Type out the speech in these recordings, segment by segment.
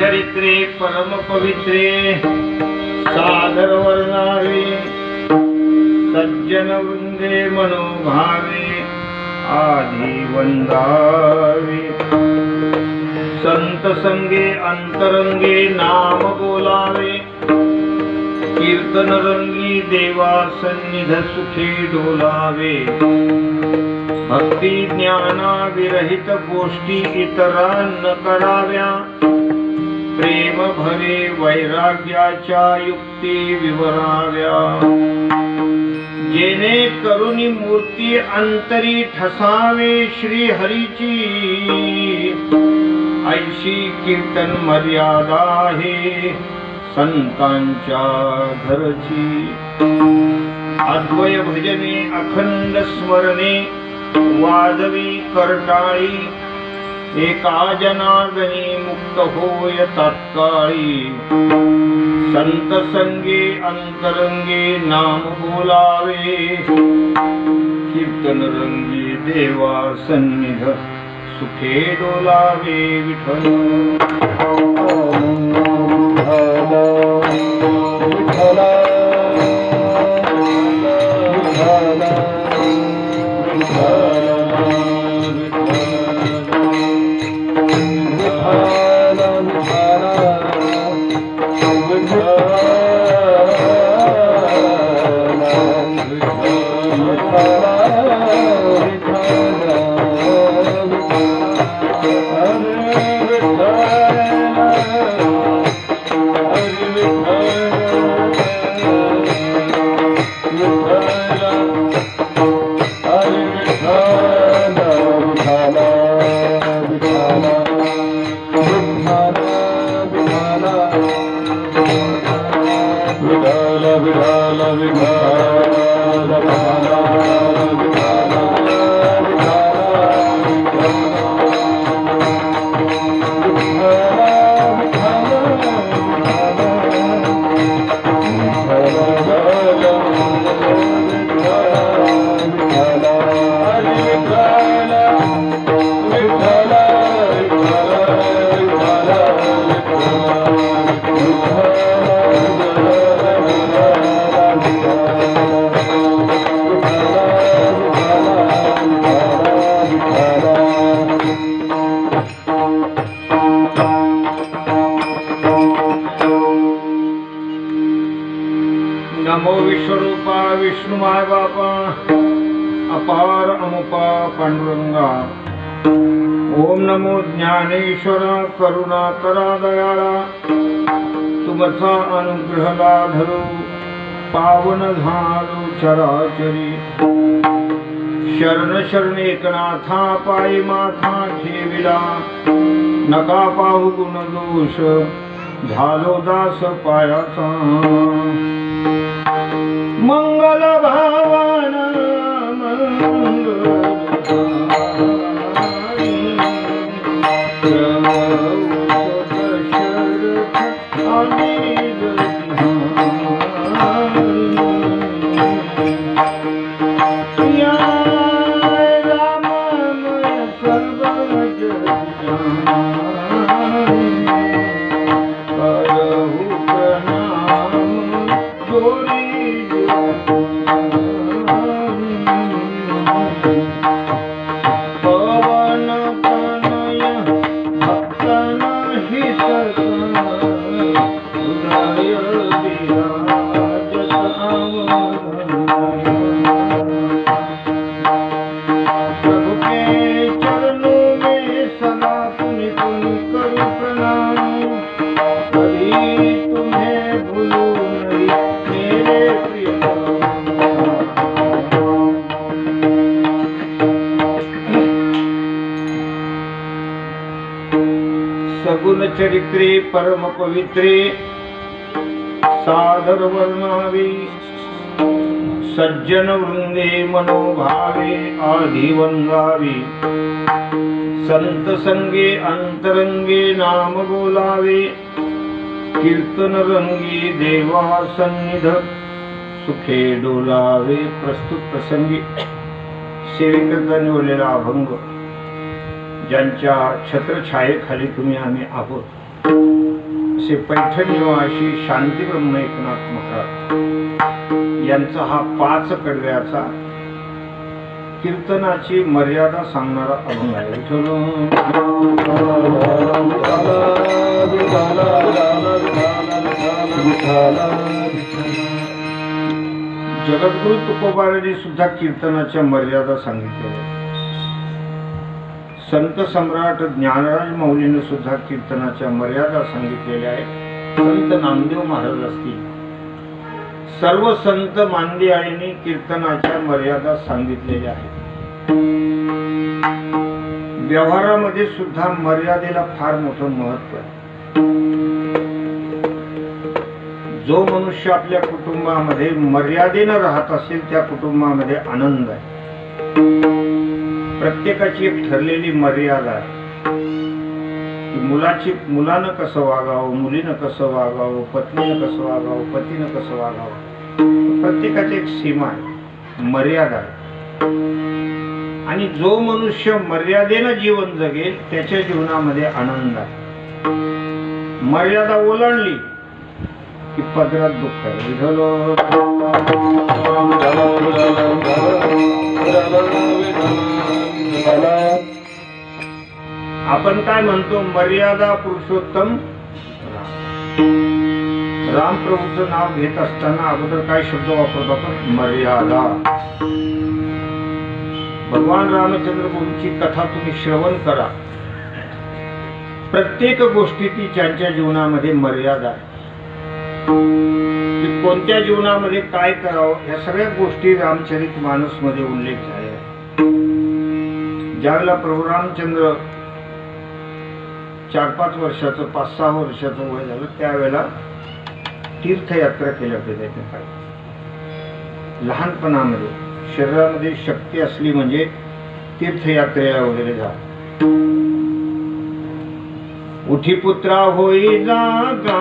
चरित्रे परम पवित्रे सादर वर्णावे सज्जन वृंदे मनोभावे आधी वंदावे संत संगे अंतरंगे नाम बोलावे कीर्तन रंगी देवा सन्निध सुखे डोलावे भक्ती ज्ञाना विरहित गोष्टी इतरांना कराव्या प्रेम भरे वैराग्याच्या युक्ती विवराव्या जेणे करुणी मूर्ती अंतरी ठसावे श्री हरीची ऐशी कीर्तन मर्यादा आहे संतांच्या घरची अद्वय भजने अखंड स्मरणे वाजवी करटाळी एका जनार्दनी मुक्त होय तात्काळी संत संगे अंतरंगे नाम बोलावे कीर्तन रंगी देवा सन्निध सुखे डोलावे विठ्ठल नमो विश्वरूपा विष्णु माय बापा अपार अमुपा पांडुरंगा। ओम नमो ज्ञानेश्वर करुणा करा दयाळा तुमचा अनुग्रह लाधलो पावन झालो चराचरी। शरण शरण एकनाथा पायी माथा ठेविला नका पाहू गुण दोष झालो दास पायाचा। मंगल भावन सगुण चरित्रे परम पवित्रे सादर वर्णावे सज्जन वृंदे मनोभावे आधी वंदावे। संत संगे अंतरंगे नाम बोलावे कीर्तन रंगी देवा सन्निध सुखे डोलावे। प्रस्तुत प्रसंगी सेवेकरता निवडलेला अभंग ज्यांच्या छत्रछायेखाली तुम्ही आम्ही आहोत असे पैठण निवासी शांती ब्रह्म एकनाथ महाराज यांचा हा 5 कडव्याचा कीर्तनाची मर्यादा सांगणारा अभंग आहे। जगद्गुरु तुकोबारांनी सुद्धा कीर्तनाच्या मर्यादा सांगितल्या। संत सम्राट ज्ञानराज माऊलीने सुद्धा कीर्तनाच्या मर्यादा सांगितलेल्या आहेत। संत नामदेव महाराज असतील सर्व संत मांदियाळींनी कीर्तनाच्या मर्यादा सांगितलेल्या आहेत। व्यवहारामध्ये सुद्धा मर्यादेला फार मोठं महत्व आहे। जो मनुष्य आपल्या कुटुंबामध्ये मर्यादेने राहत असेल त्या कुटुंबामध्ये आनंद आहे। प्रत्येकाची एक ठरलेली मर्यादा आहे। मुलानं कसं वागावं, मुलीनं कसं वागावं, पत्नीनं कसं वागावं, पतीनं कसं वागावं, प्रत्येकाची एक सीमा आहे, मर्यादा आहे। आणि जो मनुष्य मर्यादेनं जीवन जगेल त्याच्या जीवनामध्ये आनंद आहे. मर्यादा ओलांडली की पदरात दुःख आहे. आपण काय म्हणतो, मर्यादा पुरुषोत्तम राम प्रभूचं नाव घेत असताना अगोदर काय शब्द वापरतो आपण, मर्यादा. भगवान रामचंद्र प्रभूंची कथा तुम्ही श्रवण करा. प्रत्येक गोष्टीची त्यांच्या जीवनामध्ये मर्यादा आहे. कोणत्या जीवनामध्ये काय करावं या सगळ्या गोष्टी रामचरितमानस मध्ये उल्लेख झाले. ज्यावेळेला प्रभू रामचंद्र 4-5 वर्षाचं 5-6 वर्षाचं वय झालं त्यावेळेला तीर्थयात्रा केल्या होत्या. त्याने काय लहानपणामध्ये शरीरामध्ये शक्ती असली म्हणजे तीर्थयात्रेला वगैरे जा. उठी पुत्रा होई जागा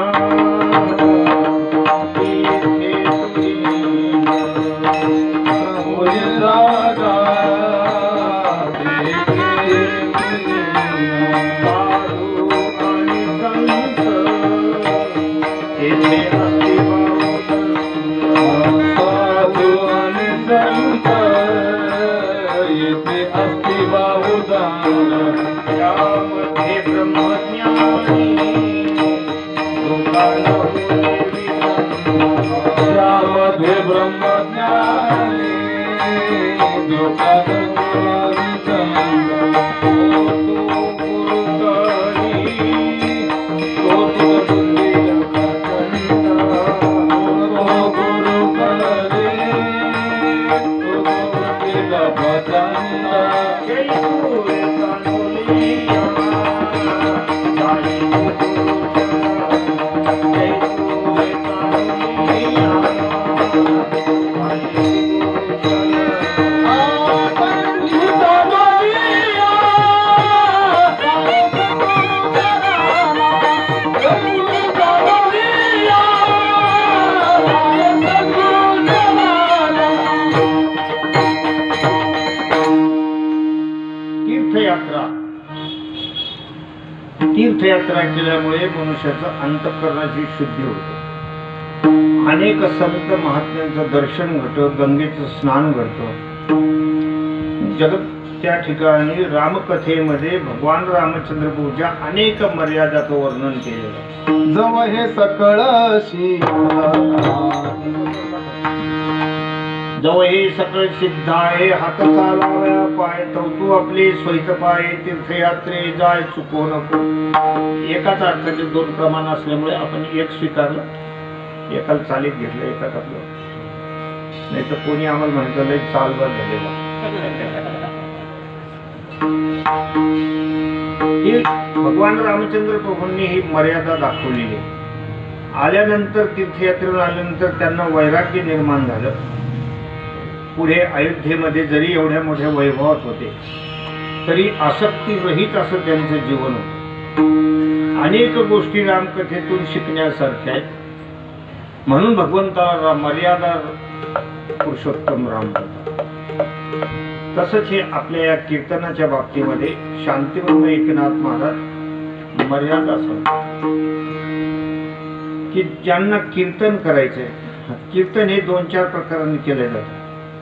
तीर्थयात्रा केल्यामुळे मनुष्याचं अंतःकरणाची शुद्धी होते. अनेक संत महात्म्यांचं दर्शन घडतं, गंगेचं स्नान घडतं. जगत त्या ठिकाणी रामकथेमध्ये भगवान रामचंद्र प्रभूच्या अनेक मर्यादाचं वर्णन केलेलं आहे. जव हे सकळशी जव हे सकळ सिद्ध आहे, हात चालाव्या पाय तू आपले स्वैत पाय, तीर्थयात्रे जाय चुको नको. एकाच अर्थाचे 2 प्रमाण असल्यामुळे आपण एक स्वीकारलं, एकाला चालीत घेतलं, एकाच आपलं. नाही तर कोणी आम्हाला म्हणतं लय चालबाज झालेला. भगवान रामचंद्र प्रभूंनी ही मर्यादा दाखवलेली. आल्यानंतर तीर्थयात्रेवर आल्यानंतर त्यांना वैराग्य निर्माण झालं. पुढे अयोध्येमध्ये जरी एवढ्या मोठ्या वैभवात होते तरी आसक्ती रहित असं त्यांचं जीवन होतं. अनेक गोष्टी रामकथेतून शिकण्यासारख्या आहेत. म्हणून भगवंताला मर्यादा पुरुषोत्तम राम होता. तसंच हे आपल्या या कीर्तनाच्या बाबतीमध्ये शांतिवर्ण एकनाथ महाराज मर्यादा सांगतात की ज्यांना कीर्तन करायचंय, कीर्तन हे 2-4 प्रकारांनी केले जातं.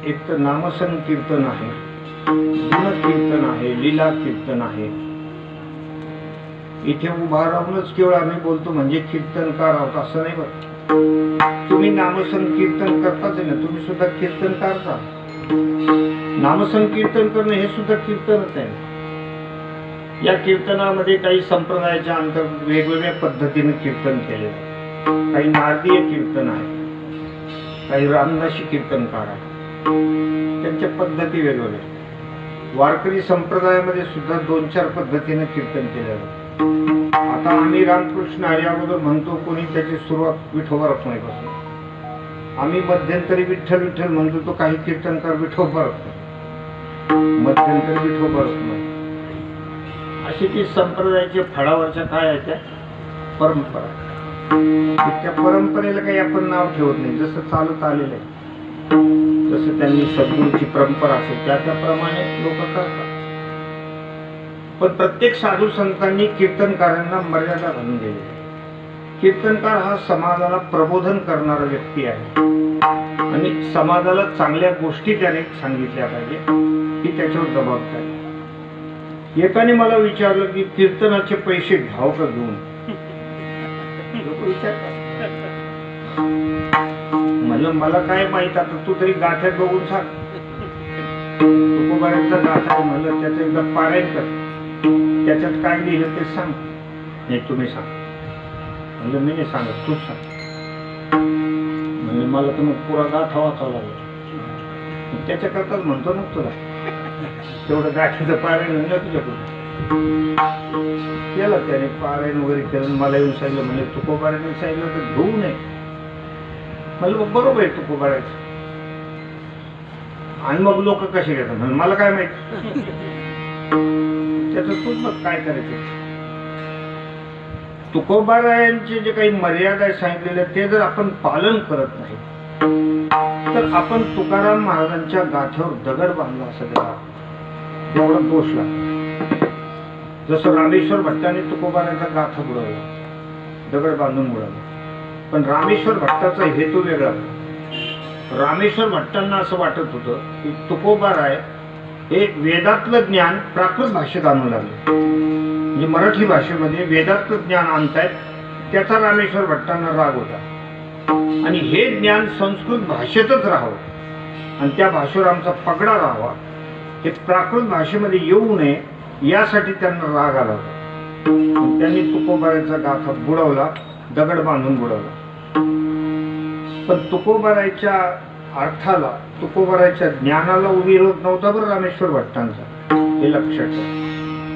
एक तर नामसंकीर्तन आहे, गुणकीर्तन आहे, लीला कीर्तन आहे. इथे उभा राहूनच केवळ आम्ही बोलतो म्हणजे कीर्तनकार आहोत असं नाही. बरं, तुम्ही नामसंकीर्तन करताच ना, तुम्ही सुद्धा कीर्तनकारच आहात. नामसंकीर्तन करणं हे सुद्धा कीर्तनच आहे. या कीर्तनामध्ये काही संप्रदायाच्या अंतर्गत वेगवेगळ्या पद्धतीने कीर्तन केले. काही नारदीय कीर्तन आहे, काही रामदासी कीर्तनकार आहे, त्यांच्या पद्धती वेगवेगळ्या. वारकरी संप्रदायामध्ये सुद्धा 2-4 पद्धतीने कीर्तन केले जाते. आता आम्ही रामकृष्ण हरी अगोदर म्हणतो, कोणी त्याची सुरुवात विठोबा रखुमाईपासून. आम्ही मध्यंतरी विठ्ठल विठ्ठल म्हणतो, तो काही कीर्तनकार विठोबा रखुमाई, मध्यंतरी विठोबा रखुमाई. अशी ती संप्रदायाच्या फळावरच्या काय आहे त्या परंपरा. त्या परंपरेला काही आपण नाव ठेवत नाही, जसं चालत आलेलं आहे जसं त्यांनी सद्गुरूची परंपरा असेल त्याप्रमाणे लोक करतात. पण प्रत्येक साधू संतांनी कीर्तनकारांना मर्यादा घालून दिली. कीर्तनकार हा समाजाला प्रबोधन करणारा व्यक्ती आहे आणि समाजाला चांगल्या गोष्टी त्याने सांगितल्या पाहिजे ही त्याच्यावर जबाबदारी. एकाने मला विचारलं की कीर्तनाचे पैसे घ्याव का घेऊन. लोक विचारतात. म्हणलं मला काय माहित, आता तू तरी गाठ्यात बघून सांग. तुकोबारांचा गाथा आहे म्हणलं, त्याचं एकदा पारायण कर, त्याच्यात काय लिहिलं ते सांग. नाही तुम्ही सांग. म्हणलं मी नाही सांगत, तूच सांग. म्हणजे मला तर मग पुरा गाथा वाचावा लागला. त्याच्याकरताच म्हणतो मग तुला तेवढं गाठीचं पारायण म्हणलं तुझ्याकडून केलं. त्याने पारायण वगैरे केलं. मला येऊन सांगितलं म्हणजे तुकोबाराने सांगितलं तर घेऊ नये. म्हणलं बरोबर आहे तुकोबारायचं. आणि मग लोक कसे घेतात म्हणजे मला काय माहिती. त्याचं तूच मग काय करायचं. तुकोबारायांचे जे काही मर्यादा सांगितलेले ते जर आपण पालन करत नाही तर आपण तुकाराम महाराजांच्या गाठ्यावर दगड बांधला असं एवढा दोष लागतो. जसं रामेश्वर भट्टाने तुकोबारांचा गाथा बुडवला, दगड बांधून बुडवला. पण रामेश्वर भट्टाचा हेतू वेगळा. रामेश्वर भट्टांना असं वाटत होतं की तुकोबाराय हे वेदातलं ज्ञान प्राकृत भाषेत आणू लागले. म्हणजे मराठी भाषेमध्ये वेदातलं ज्ञान आणतायत, त्याचा रामेश्वर भट्टांना राग होता. आणि हे ज्ञान संस्कृत भाषेतच राहावं आणि त्या भाषेवर आमचा पगडा राहावा, हे प्राकृत भाषेमध्ये येऊ नये यासाठी त्यांना राग आला होता. त्यांनी तुकोबाराचा गाथा बुडवला, दगड बांधून बुडवला. पण तुकोबाराच्या अर्थाला, तुकोबाराच्या ज्ञानाला विरोध नव्हता बरं रामेश्वर भट्टांचा, हे लक्षात ठेवा.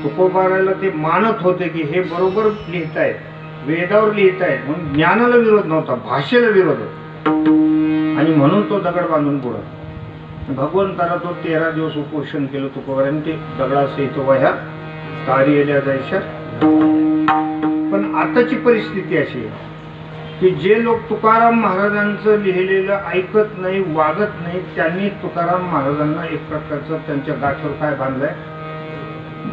तुकोबाराला ते मानत होते की हे बरोबर लिहितायत, वेदावर लिहितायत, म्हणून ज्ञानाला विरोध नव्हता, भाषेला विरोध होता. आणि म्हणून तो दगड बांधून बुडवला. भगवंताला तो 13 दिवस उपोषण केलं तुकोबाराने. ते दगडासहित वह्या तारील्या जायच्या. पण आताची परिस्थिती अशी आहे की जे लोक तुकाराम महाराजांचं लिहिलेलं ऐकत नाही, वागत नाही, त्यांनी तुकाराम महाराजांना एक प्रकारचं त्यांच्या गाठीवर काय बांधलंय,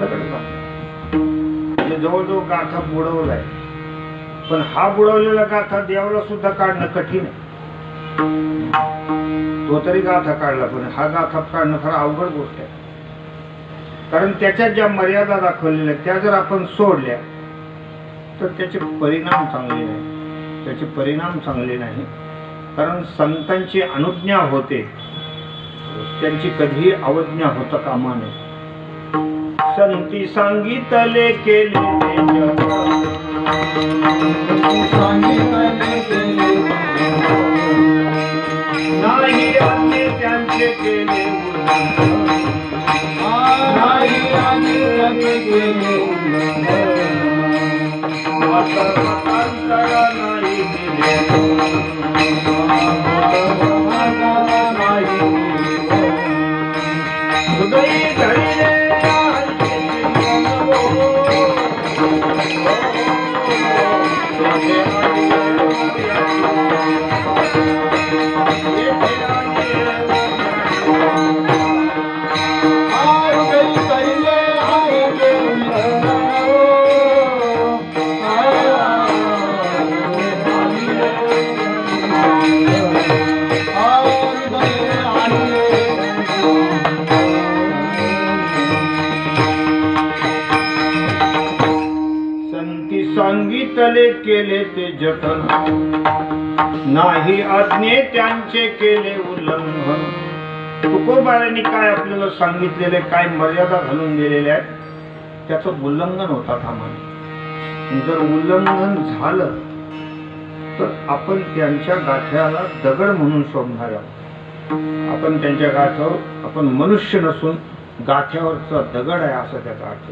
दगड बांधलाय. जवळजवळ गाथा बुडवलाय. पण हा बुडवलेला गाथा देवाला सुद्धा काढणं कठीण आहे. तो तरी गाथा काढला, पण हा गाथा काढणं फार अवघड गोष्ट आहे. कारण त्याच्यात ज्या मर्यादा दाखवलेल्या त्या जर आपण सोडल्या तर त्याचे परिणाम चांगले नाही. त्याचे परिणाम चांगले नाही. कारण संतांची अनुज्ञा होते, त्यांची कधीही अवज्ञा होता कामा नये. संती सांगितले केले नाही आम्ही त्यांचे केले मतांतरा नाही दिले हृदय धरले सांगितले केले ते जतन नाही आज्ञे त्यांचे केले उल्लंघन. तुकोबारांनी काय आपल्याला सांगितलेले, काय मर्यादा घालून दिलेल्या आहेत, त्याचं उल्लंघन होता कामा नये. जर उल्लंघन झालं तर आपण त्यांच्या गाठ्याला दगड म्हणून शोधणार आहोत. आपण त्यांच्या गाठ्यावर, आपण मनुष्य नसून गाठ्यावरचा दगड आहे असं त्याचा अर्थ.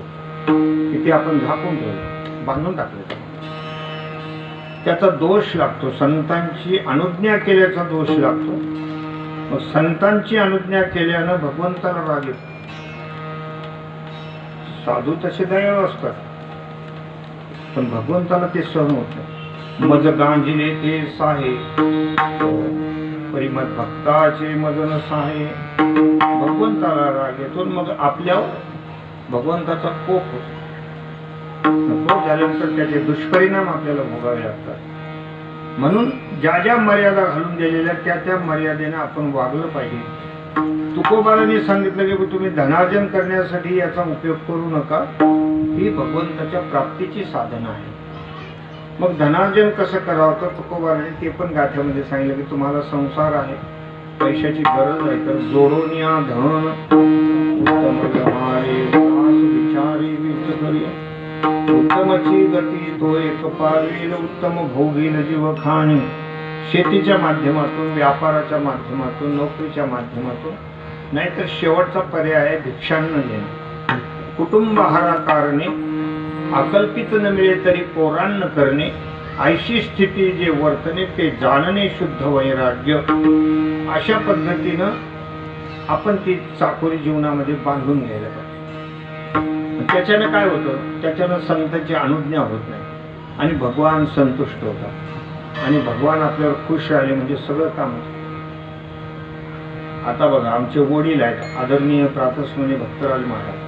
तिथे आपण झाकून ठेवलं, बांधून टाकले, त्याचा दोष लागतो. संतांची अनुज्ञा केल्याचा दोष लागतो. मग संतांची अनुज्ञा केल्यानं भगवंताला राग येतो. साधू तसे दयाळू असतात, पण भगवंताला ते सहन होत नाही. मज गांजिले ते साहे परिमत भक्ताचे मदन साहे. भगवंताला राग येतो, मग आपल्यावर भगवंताचा कोप होतो. कोप झाल्यानंतर त्याचे दुष्परिणाम आपल्याला भोगावे लागतात. म्हणून ज्या ज्या मर्यादा घालून दिलेल्या त्या मर्यादेने आपण वागलं पाहिजे. तुकोबारांनी सांगितलं की तुम्ही धनार्जन करण्यासाठी याचा उपयोग करू नका, ही भगवंताच्या प्राप्तीची साधन आहे. मग धनार्जन कसं करावं तर तुकोबारांनी ते पण गाथ्यामध्ये सांगितलं की तुम्हाला संसार आहे, पैशाची गरज आहे, तर जोडून या धन उत्तम व्यवहारे दास विचारी विच करी. उत्तमची गती तो एक पावेल, उत्तम भोगील जीव खाणी. शेतीच्या माध्यमातून, व्यापाराच्या माध्यमातून, नोकरीच्या माध्यमातून, नाहीतर शेवटचा पर्याय आहे भिक्षान्न घेणे. कुटुंब हाराकारणे, अकल्पित न मिळे तरी पोरान्न करणे. ऐशी स्थिती जे वर्तने ते जाणणे शुद्ध वैराग्य. अशा पद्धतीनं आपण ती चाकोरी जीवनामध्ये बांधून घ्यायला पाहिजे. त्याच्यानं काय होतं, त्याच्यानं संतांची अनुज्ञा होत नाही आणि भगवान संतुष्ट होतात आणि भगवान आपल्यावर खुश राहिले म्हणजे सगळं काम होतं. आता बघा, आमचे वडील आहेत आदरणीय प्रातस्मरणीय भक्तराज महाराज.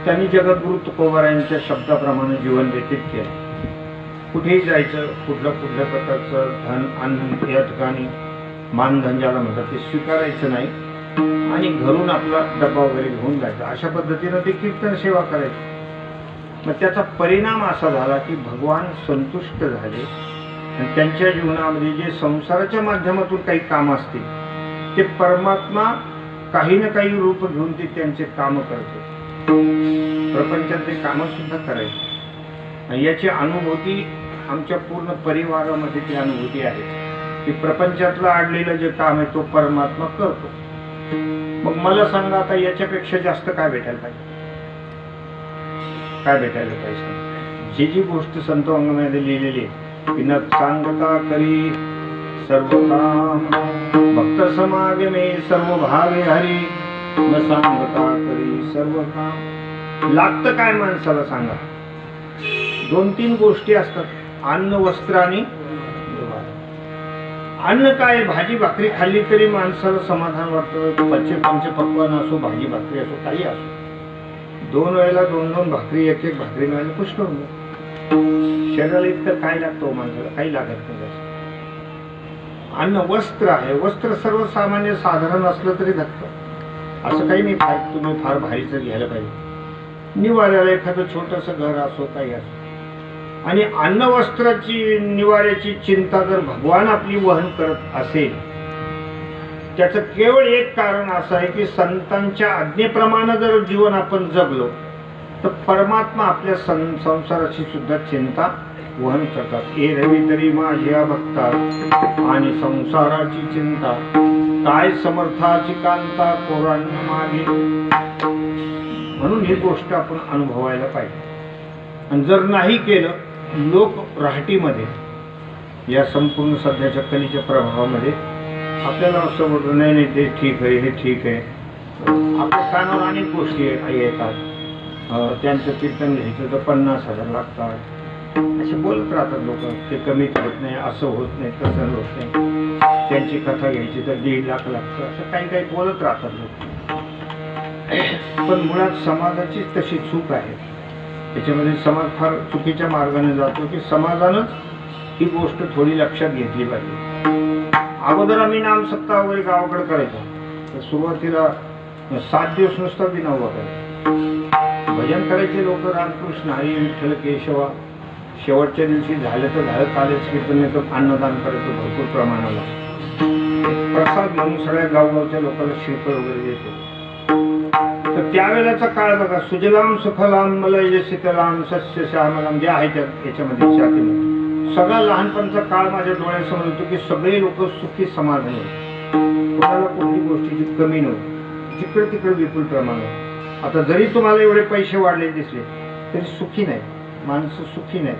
त्यांनी जगद्गुरु तुकोबारायांच्या शब्दाप्रमाणे जीवन व्यतीत केलं. कुठेही जायचं, कुठल्या प्रकारचं धन अन्न या ठिकाणी मानधन ज्याला म्हणतात ते स्वीकारायचं नाही आणि घरून आपला डब्बा वगैरे घेऊन जायचा. अशा पद्धतीनं ते कीर्तन सेवा करायची. मग त्याचा परिणाम असा झाला की भगवान संतुष्ट झाले आणि त्यांच्या जीवनामध्ये जे संसाराच्या माध्यमातून काही काम असतील ते परमात्मा काही ना काही रूप घेऊन ते त्यांचे काम करते. प्रपंचात ते कामं सुद्धा करायचे. आणि याची अनुभूती आमच्या पूर्ण परिवारामध्ये ती अनुभूती आहे की प्रपंचातलं आडलेलं जे काम आहे तो परमात्मा करतो. मग मला सांगा, आता याच्यापेक्षा जास्त काय भेटायला पाहिजे? काय भेटायला पाहिजे? जी गोष्ट संत अंगामध्ये लिहिलेली आहे की न सांगता करी सर्व काम, भक्त समागमे सर्व भावे हरी. न सांगता करी सर्व काम. लागतं काय माणसाला सांगा? 2-3 गोष्टी असतात, अन्न, वस्त्र आणि अन्न. काय, भाजी भाकरी खाल्ली तरी माणसाला समाधान वाटतं. पंचपक्वान असो, भाजी भाकरी असो, काही असो, 2 वेळेला 2-2 भाकरी, एक भाकरी मिळाली पुष्कळ होतं. शरीराला इतकं काय लागतं माणसाला? काही लागत नाही जास्त. अन्न, वस्त्र आहे. वस्त्र सर्वसामान्य साधारण असलं तरी धकतं, असं काही नाही तुम्ही फार भारीचं घ्यायला पाहिजे. निवाऱ्याला एखादं छोटंसं घर असो, काही असो. आणि अन्न वस्त्राची निवाऱ्याची चिंता जर भगवान आपली वहन करत असेल, त्याचं केवळ एक कारण असं आहे की संतांच्या आज्ञेप्रमाणे जर जीवन आपण जगलो तर परमात्मा आपल्या संसाराची सुद्धा चिंता वहन करतात. ए रवी तरी माझ्या भक्ता आणि संसाराची चिंता, काय समर्थाची कांता कोरांना मागे. म्हणून ही गोष्ट आपण अनुभवायला पाहिजे. आणि जर नाही केलं, लोक राहटीमध्ये या संपूर्ण सध्याच्या कलीच्या प्रभावामध्ये आपल्याला असं म्हणतो नाही ते ठीक आहे, हे ठीक आहे. आपल्या कानावर अनेक गोष्टी येतात. त्यांचं कीर्तन घ्यायचं तर 50,000 लागतात असे बोलत राहतात लोक. ते कमीत होत नाही, असं होत नाही, तसं होत नाही. त्यांची कथा घ्यायची तर 1.5 लाख लागतं, असं काही काही बोलत राहतात लोक. पण मुळात समाजाचीच तशी चूक आहे. त्याच्यामध्ये समाज फार चुकीच्या मार्गाने जातो की समाजानंच ही गोष्ट थोडी लक्षात घेतली पाहिजे. अगोदर आम्ही नामसप्ताह वगैरे गावाकडे करायचो, तर सुरुवातीला 7 दिवस नुसता बिना वागायचा. भजन करायचे लोक, रामकृष्ण हरी विठ्ठल केशवा. शेवटच्या दिवशी झालं तर झालं, कालच कीर्तन येतं, अन्नदान करायचं भरपूर प्रमाणाला. प्रसाद म्हणून सगळ्या गावगावच्या लोकांना श्रीफळ वगैरे देतो. तर त्यावेळेचा काळ बघा, सुजलाम सुफलाम मलय शीतलाम सस्य श्यामलाम जे आहे याच्यामध्ये शाखेमध्ये सगळा लहानपणचा काळ माझ्या डोळ्यासमोर होतो की सगळे लोक सुखी समाधानी होते. कोणाला कोणती गोष्टीची कमी नव्हती. जिकडे तिकडे विपुल प्रमाणात. आता जरी तुम्हाला एवढे पैसे वाढले दिसले तरी सुखी नाही, माणसं सुखी नाही.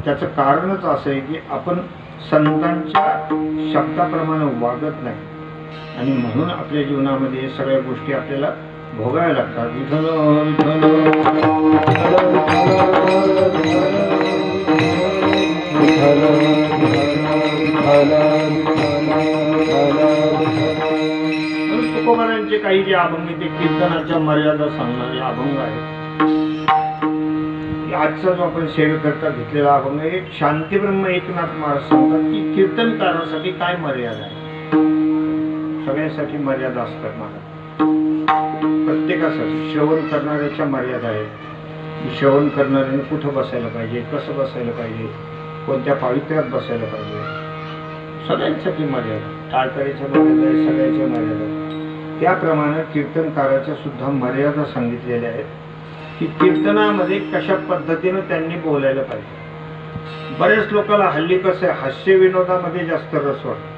त्याचं कारणच असं आहे की आपण संतांच्या शब्दाप्रमाणे वागत नाही आणि म्हणून आपल्या जीवनामध्ये सगळ्या गोष्टी आपल्याला भोगाव्या लागतात. विठ्ठल विठ्ठल विठ्ठल म्हणून तुकोबारांचे काही जे अभंग ते कीर्तनाच्या मर्यादा सांगणारे अभंग आहेत. आजचा जो आपण सेवेकरता घेतलेला अभंग एक शांतीब्रह्म एकनाथ महाराज सांगतात की कीर्तनकारासाठी काय मर्यादा आहे. सगळ्यांसाठी मर्यादा असतात महाराज, प्रत्येकासाठी. श्रवण करणाऱ्याच्या मर्यादा आहेत. श्रवण करणाऱ्याने कुठं बसायला पाहिजे, कसं बसायला पाहिजे, कोणत्या पावित्र्यात बसायला पाहिजे, सगळ्यांसाठी मर्यादा. टाळकरीच्या मर्यादा आहे, सगळ्यांच्या मर्यादा आहेत. त्याप्रमाणे कीर्तनकाराच्या सुद्धा मर्यादा सांगितलेल्या आहेत की कीर्तनामध्ये कशा पद्धतीनं त्यांनी बोलायला पाहिजे. बऱ्याच लोकांना हल्ली कसं आहे, हास्य विनोदामध्ये जास्त रस वाटतो.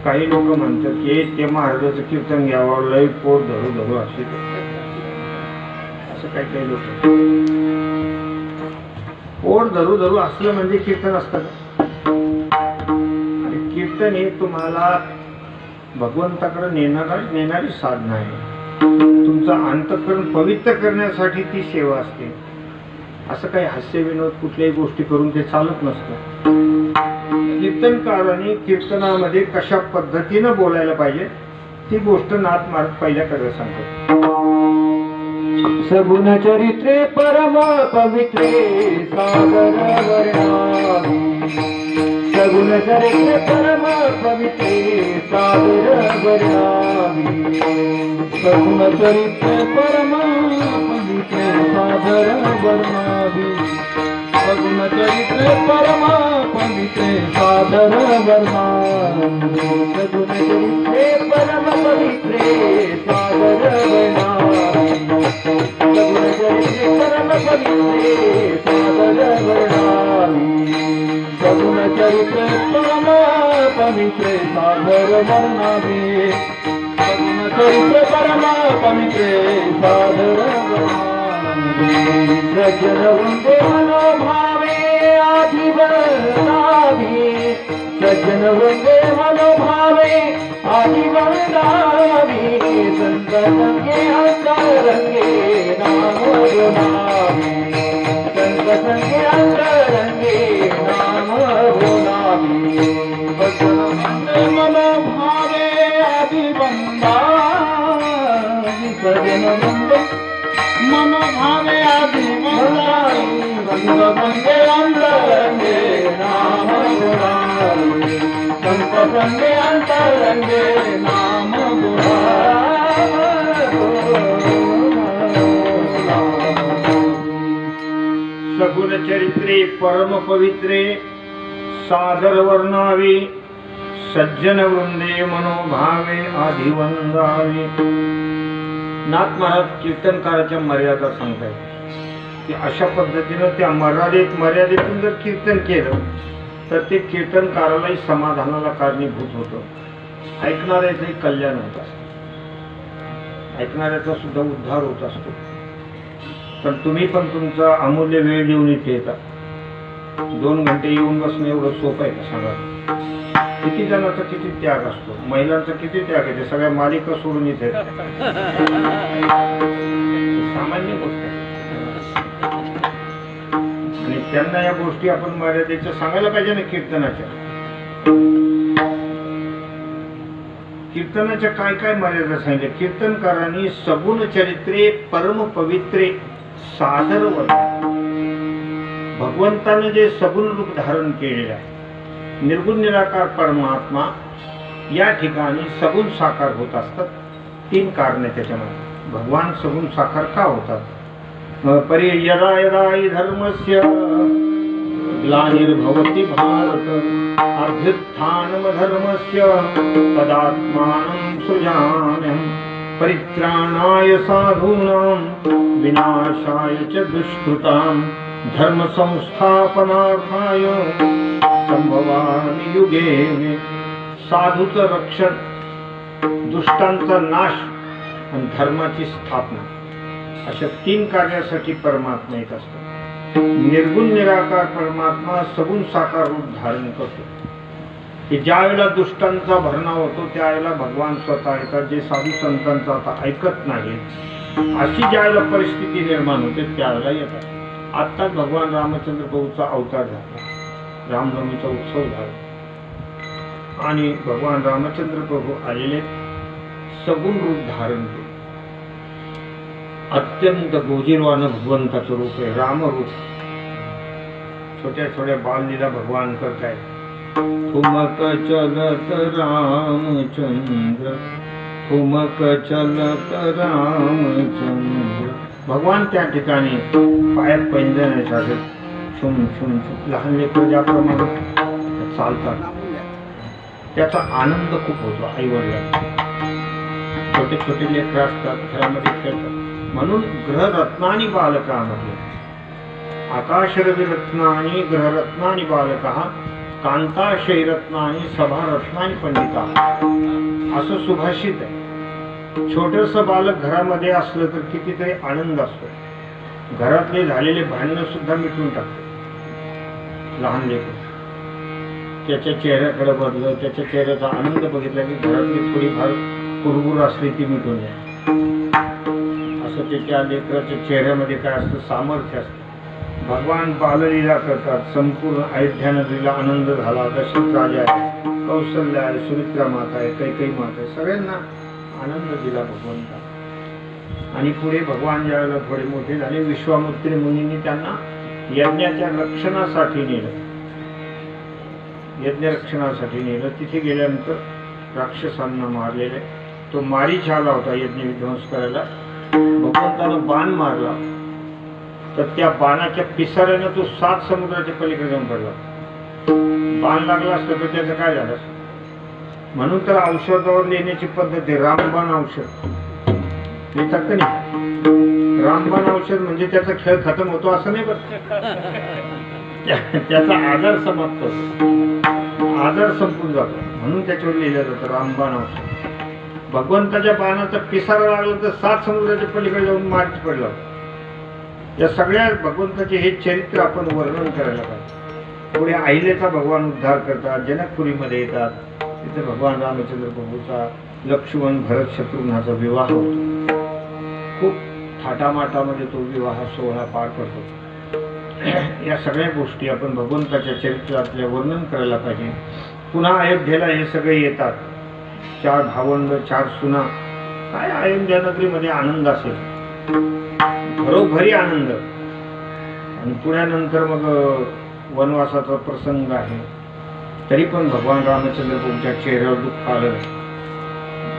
काही लोक म्हणतात की ते महाराजाचं कीर्तन घ्यावं, लई पोट धरू धरू असे. असं काही काही लोक पोट धरू धरू असलं म्हणजे कीर्तन असतं. आणि कीर्तन हे तुम्हाला भगवंताकडे नेणारी साधना आहे. तुमचं अंतःकरण पवित्र करण्यासाठी ती सेवा असते. असं काही हास्य विनोद कुठल्याही गोष्टी करून ते चालत नसतं. कीर्तनकारांनी कीर्तनामध्ये कशा पद्धतीनं बोलायला पाहिजे ती गोष्ट नाथ महाराज पहिल्याकडे सांगतात. सगुण चरित्रे परम पवित्रे सागर वर्णावी. सगुण चरित्रे परम पवित्रे सागर वर्णावी. सगुण चरित्रे परम पवित्रे सागर वर्णावी. सगुण चरित्रे परम पवित्रे सागर वर्णावी. सगुण चरित्रे परम पवित्रे सागर वर्णावी. सगुण चरित्रे परम पवित्रे सागर वर्णावी. सगुण चरित्रे परम पवित्रे सागर वर्णावी. सगुण चरित्रे परम पवित्रे सागर वर्णावी. सज्जन वंदे मनोभावे आजीवनावी. सज्जन वंदे मनोभावे आजीवनावी. संत संगे अंतरंगे नाम गुणावी. संत संगे अंतरंगे नाम गुणावी. सज्जन वंदे मनोभावे आजीवनावी. सज्जन वंदे मनोभावे आजीवनावी. संत संगे अंतरंगे नाम गुणावी. संत संगे अंतरंगे नाम गुणावी. सगुण चरित्रे परम पवित्रे सादर वर्णावी. सज्जन वृंदे मनोभावे आधिवंदावी. नाथ महाराज कीर्तनकाराच्या मर्यादा सांगतायत की अशा पद्धतीनं त्या मर्यादेतून जर कीर्तन केलं तर ते कीर्तनकारालाही समाधानाला कारणीभूत होतं. ऐकणाऱ्याचंही कल्याण होत असतं. ऐकणाऱ्याचा सुद्धा उद्धार होत असतो. पण तुम्ही पण तुमचा अमूल्य वेळ देऊन इथे येता. 2 घंटे येऊन बसणं एवढं सोपं आहे का सांगा. किती जणांचा किती त्याग असतो, महिलांचा किती त्याग आहे. सगळ्या मालिका सोडून इथे सामान्य गोष्ट आहे. आणि त्यांना या गोष्टी आपण मर्यादेच्या सांगायला पाहिजे ना. कीर्तनाच्या काय काय मर्यादा सांगितल्या. कीर्तनकारांनी सगुण चरित्रे परम पवित्रे सादर वर्ण. भगवंताने जे सगुण रूप धारण केलेले आहे, निर्गुण निराकार परमात्मा या ठिकाणी सगुण साकार होत असतात. 3 कारणे त्याच्यामध्ये. भगवान सगुण साकार का होतात. परि यदा यदा हि धर्मस्य ग्लानिर्भवति भारत अभ्युत्थानम धर्मस्य तदात्मानं सृजाम्यहम्. परित्राणाय साधूनां विनाशाय च दुष्कृतां धर्म संस्थापनार्थाय संभवामि युगे. साधूचं रक्षण, दुष्टांचा नाश आणि धर्माची स्थापना अशा 3 कार्यासाठी परमात्मा येत असतो. निर्गुण निराकार परमात्मा सगुण साकार रूप धारण करतो. की ज्या वेळेला दुष्टांचा भरणाव होतो त्यावेळेला भगवान स्वतः येतात. जे साधू संतांचा आता ऐकत नाही अशी ज्या वेळेला परिस्थिती निर्माण होते त्यावेळेला येतात. आत्ताच भगवान रामचंद्र प्रभूचा अवतार झाला. रामनवमीचा उत्सव झाला. आणि भगवान रामचंद्र प्रभू आलेले सगुण रूप धारण केले. अत्यंत गोजीरवान भगवंताचं रूप आहे, रामरूप. छोट्या छोट्या बाललीला भगवान करताय. ठुमक चलत रामचंद्र, ठुमक चलत रामचंद्र. भगवान त्या ठिकाणी पायात पैंजण आहे साधत छुम छुम छुम. लहान लेकरं ज्याप्रमाणे चालतात त्याचा आनंद खूप होतो आईवडिलांना. छोटे छोटे लेकरं असतात, घरामध्ये खेळतात. म्हणून ग्रहरत्नानी बालकामध्ये आकाशरविरत्नानी ग्रहरत्नानी बालकः कांताशैरत्नानी सभारत्नानी पंडिता असं सुभाषित आहे. छोटस बालक घरामध्ये असलं तर कितीतरी आनंद असतो. घरातले झालेले भांडणं सुद्धा मिटून टाकते. लहान लेकरं त्याच्या चेहऱ्याकडे बघलं, त्याच्या चेहऱ्याचा आनंद बघितला की घरातली थोडीफार कुरबुर असली ती मिटून जाते. असं त्या लेकराच्या चेहऱ्यामध्ये काय असतं, सामर्थ्य असतं. भगवान बाललीला करतात. संपूर्ण अयोध्या नगरीला आनंद झाला. दशरथ राजा आहे, कौशल्य आहे, सुमित्रा माता आहे, कैकेयी माता आहे, सगळ्यांना आनंद दिला भगवंता. आणि पुढे भगवान ज्यावेळेला थोडे मोठे झाले, विश्वामित्र मुनींनी त्यांना यज्ञाच्या रक्षणासाठी नेलं. यज्ञ रक्षणासाठी नेलं. तिथे गेल्यानंतर राक्षसांना मारलेले. तो मारीच आला होता यज्ञ विध्वंस करायला. भगवंतानं बाण मारला तर त्या बाणाच्या पिसाऱ्यानं तो 7 समुद्राच्या पलीकडे जाऊन पडला. बाण लागला असतं तर त्याचं काय झालं. म्हणून तर औषधावर लिहिण्याची पद्धत आहे, रामबाण औषध लिहितात का नाही. रामबाण औषध म्हणजे त्याचा खेळ खतम होतो असं नाही, बरं त्याचा आजार समाप्त होतो, आजार संपून जातो. म्हणून त्याच्यावर लिहिलं जातं रामबाण औषध. भगवंताच्या बाणाचा पिसारा लागला तर 7 समुद्राच्या पलीकडे जाऊन मार्च पडला. या सगळ्या भगवंताचे हे चरित्र आपण वर्णन करायला पाहिजे. पुढे अहिलेचा भगवान उद्धार करतात, जनकपुरीमध्ये येतात. तिथे भगवान रामचंद्र प्रभूचा लक्ष्मण भरत शत्रुघ्नाचा विवाह होतो. खूप थाटामाटामध्ये तो विवाह सोहळा पार पडतो. या सगळ्या गोष्टी आपण भगवंताच्या चरित्रातल्या वर्णन करायला पाहिजे. पुन्हा अयोध्येला हे सगळे येतात. 4 भावंड, 4 सुना. काय अयोध्या नगरीमध्ये आनंद असेल, घरोघरी आनंद. आणि पुण्यानंतर मग वनवासाचा प्रसंग आहे. तरी पण भगवान रामचंद्र प्रभूच्या चेहऱ्यावर दुःख आलं.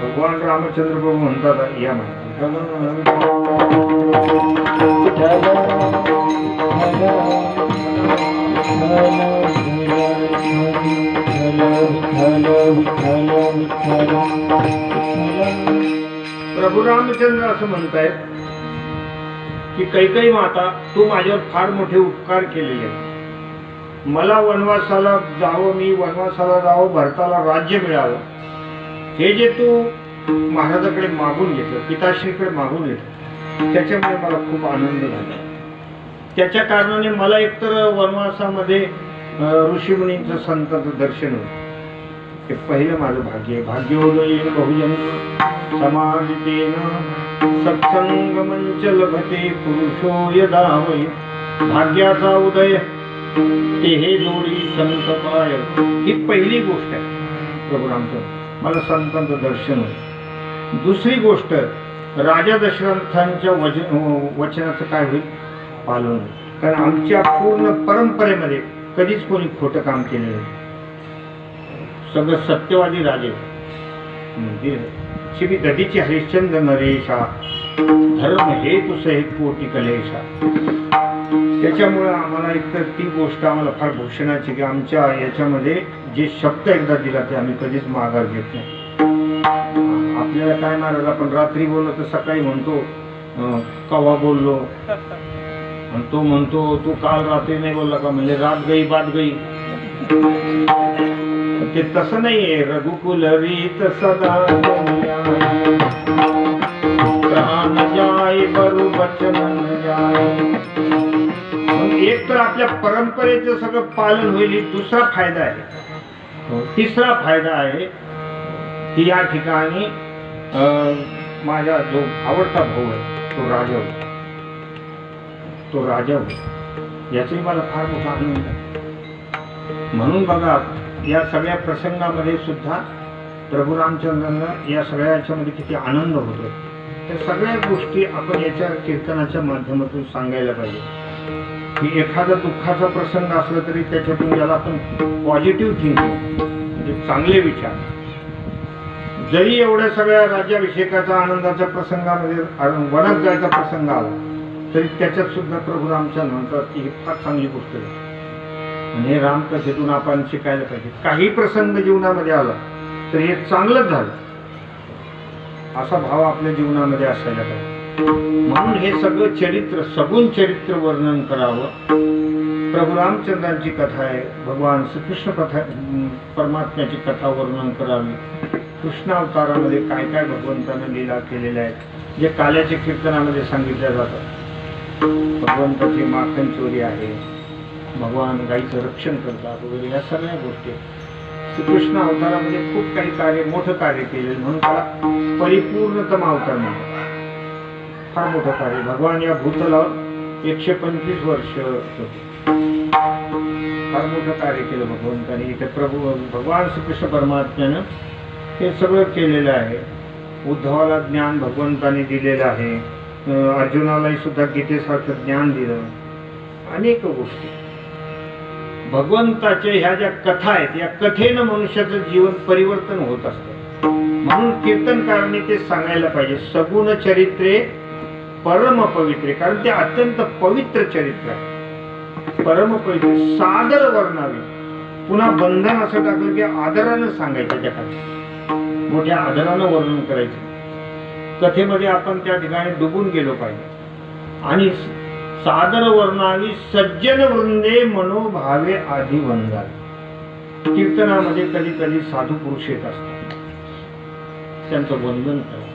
भगवान रामचंद्र प्रभू म्हणतात या प्रभू रामचंद्र असं म्हणतायत की कैकेयी माता, तू माझ्यावर फार मोठे उपकार केलेले आहेत. मला वनवासाला जावं, मी वनवासाला जावं, भरताला राज्य मिळावं, हे जे तू महाराजाकडे मागून घेतलं, पिताश्रीकडे मागून घेतलं, त्याच्यामुळे मला खूप आनंद झाला. त्याच्या कारणाने मला एकतर वनवासामध्ये ऋषीमुनींचं संतांचं दर्शन होतं. हे पहिलं माझं भाग्य आहे. भाग्योदयेन बहुजन समाजितेन सत्संग मंच लभते पुरुषो यदा वै. भाग्याचा उदय ते हे जोडी संत पाय. ही पहिली गोष्ट आहे प्रभू रामचंद्र, मला संतांचं दर्शन होईल. दुसरी गोष्ट, राजा दशरथांच्या वचनाचं काय होईल, पालन होईल. कारण आमच्या पूर्ण परंपरेमध्ये कधीच कोणी खोटं काम केलेलं नाही. सगळं सत्यवादी राजे. शिवी दधीची हरिश्चंद्र नरेशा, धर्म हे तुसे कोटी कलेशा. त्याच्यामुळे आम्हाला एकतर ती गोष्ट आम्हाला फार भूषणाची की आमच्या याच्यामध्ये जे शब्द एकदा दिला ते आम्ही कधीच माघार घेत नाही. आपल्याला काय महाराज, आपण रात्री बोललो तर सकाळी म्हणतो कवा बोललो, आणि तो म्हणतो तू काल रात्री नाही बोलला का, म्हणजे रात गई बात गई. ते तसं नाहीये. रघुकुल रीत सदा प्राण जाय बरु वचन जाय. एक तर आपल्या परंपरेचं सगळं पालन होईल, दुसरा फायदा आहे. तिसरा फायदा आहे की या ठिकाणी माझा जो आवडता भाऊ आहे तो राजा होता, तो राजा होता, याचाही मला फार मोठा आनंद आहे. म्हणून बघा या सगळ्या प्रसंगामध्ये सुद्धा प्रभू रामचंद्रांना या सगळ्या याच्यामध्ये किती आनंद होतो, त्या सगळ्या गोष्टी आपण याच्या कीर्तनाच्या माध्यमातून सांगायला पाहिजे. की एखादा दुःखाचा प्रसंग असला तरी त्याच्यातून ज्याला आपण पॉझिटिव्ह थिंकिंग म्हणजे चांगले विचार, जरी एवढ्या सगळ्या राज्याभिषेकाचा आनंदाच्या प्रसंगामध्ये वनात जायचा प्रसंग आला तरी त्याच्यात सुद्धा प्रभू रामचंद्र म्हणतात की ही फार चांगली गोष्ट आहे आणि हे रामकथेतून आपण शिकायला पाहिजे. काही प्रसंग जीवनामध्ये आला तर हे चांगलंच झालं असा भाव आपल्या जीवनामध्ये असायला पाहिजे. म्हणून हे सगळं चरित्र, सगुण चरित्र वर्णन करावं. प्रभू रामचंद्रांची कथा आहे, भगवान श्रीकृष्ण कथा, परमात्म्याची कथा वर्णन करावी. कृष्ण अवतारामध्ये काय काय भगवंतानं लीला केलेल्या आहेत जे काल्याच्या कीर्तनामध्ये सांगितल्या जातात. भगवंताची माखन चोरी आहे, भगवान गाईचं रक्षण करतात वगैरे, या सगळ्या गोष्टी श्रीकृष्ण अवतारामध्ये खूप काही कार्य, मोठं कार्य केले म्हणून त्याला परिपूर्णतम अवतार म्हणतात. फार मोठं कार्य. भगवान या भूतलावर 125 वर्ष होते. फार मोठं कार्य केलं भगवंताने. इथे भगवान श्रीकृष्ण परमात्म्यानं हे सगळं केलेलं आहे. उद्धवाला ज्ञान भगवंताने दिलेलं आहे, अर्जुनालाही सुद्धा गीतेसारखं ज्ञान दिलं. अनेक गोष्टी भगवंताच्या ह्या ज्या कथा आहेत, या कथेनं मनुष्याचं जीवन परिवर्तन होत असतं. म्हणून कीर्तनकारांनी ते सांगायला पाहिजे. सगुण चरित्रे परम पवित्रे, कारण ते अत्यंत पवित्र चरित्र आहे. परम पवित्र, सादर वर्णावे. पुन्हा बंधन असं टाकलं की आदरानं सांगायचं, त्या कथा मोठ्या आदरानं वर्णन करायचं. कथेमध्ये आपण त्या ठिकाणी डुबून गेलो पाहिजे. आणि सादर वर्णावी सज्जन वृंदे मनोभावे आधी वंदावे. कीर्तनामध्ये कधी कधी साधू पुरुष येत असतात, त्यांचं वंदन करा.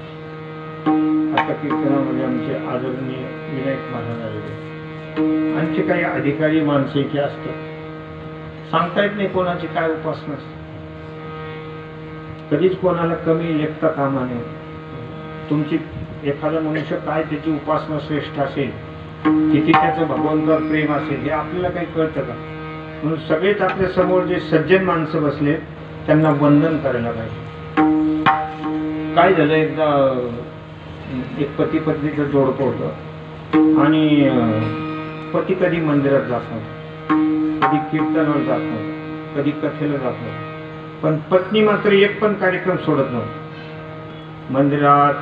आता कीर्तनामध्ये आमचे आदरणीय विनायक महाराज आलेले, आणखी काही अधिकारी माणसे इथे असतात. सांगता येत नाही कोणाची काय उपासना असते. कधीच कोणाला कमी लेखता कामा नये. तुमची एखादा मनुष्य काय त्याची उपासना श्रेष्ठ असेल, किती त्याचं भगवंतावर प्रेम असेल, हे आपल्याला काही कळतं का? म्हणून सगळेच आपल्या समोर जे सज्जन माणसं बसले त्यांना वंदन करायला पाहिजे. काय झालं, एकदा एक पती पत्नीचं जोडपं होतं आणि पती कधी मंदिरात जात नव्हतं, कधी कीर्तनाला जात नव्हतं, कधी कथेला जात नव्हतं. पण पत्नी मात्र एक पण कार्यक्रम सोडत नव्हती. मंदिरात,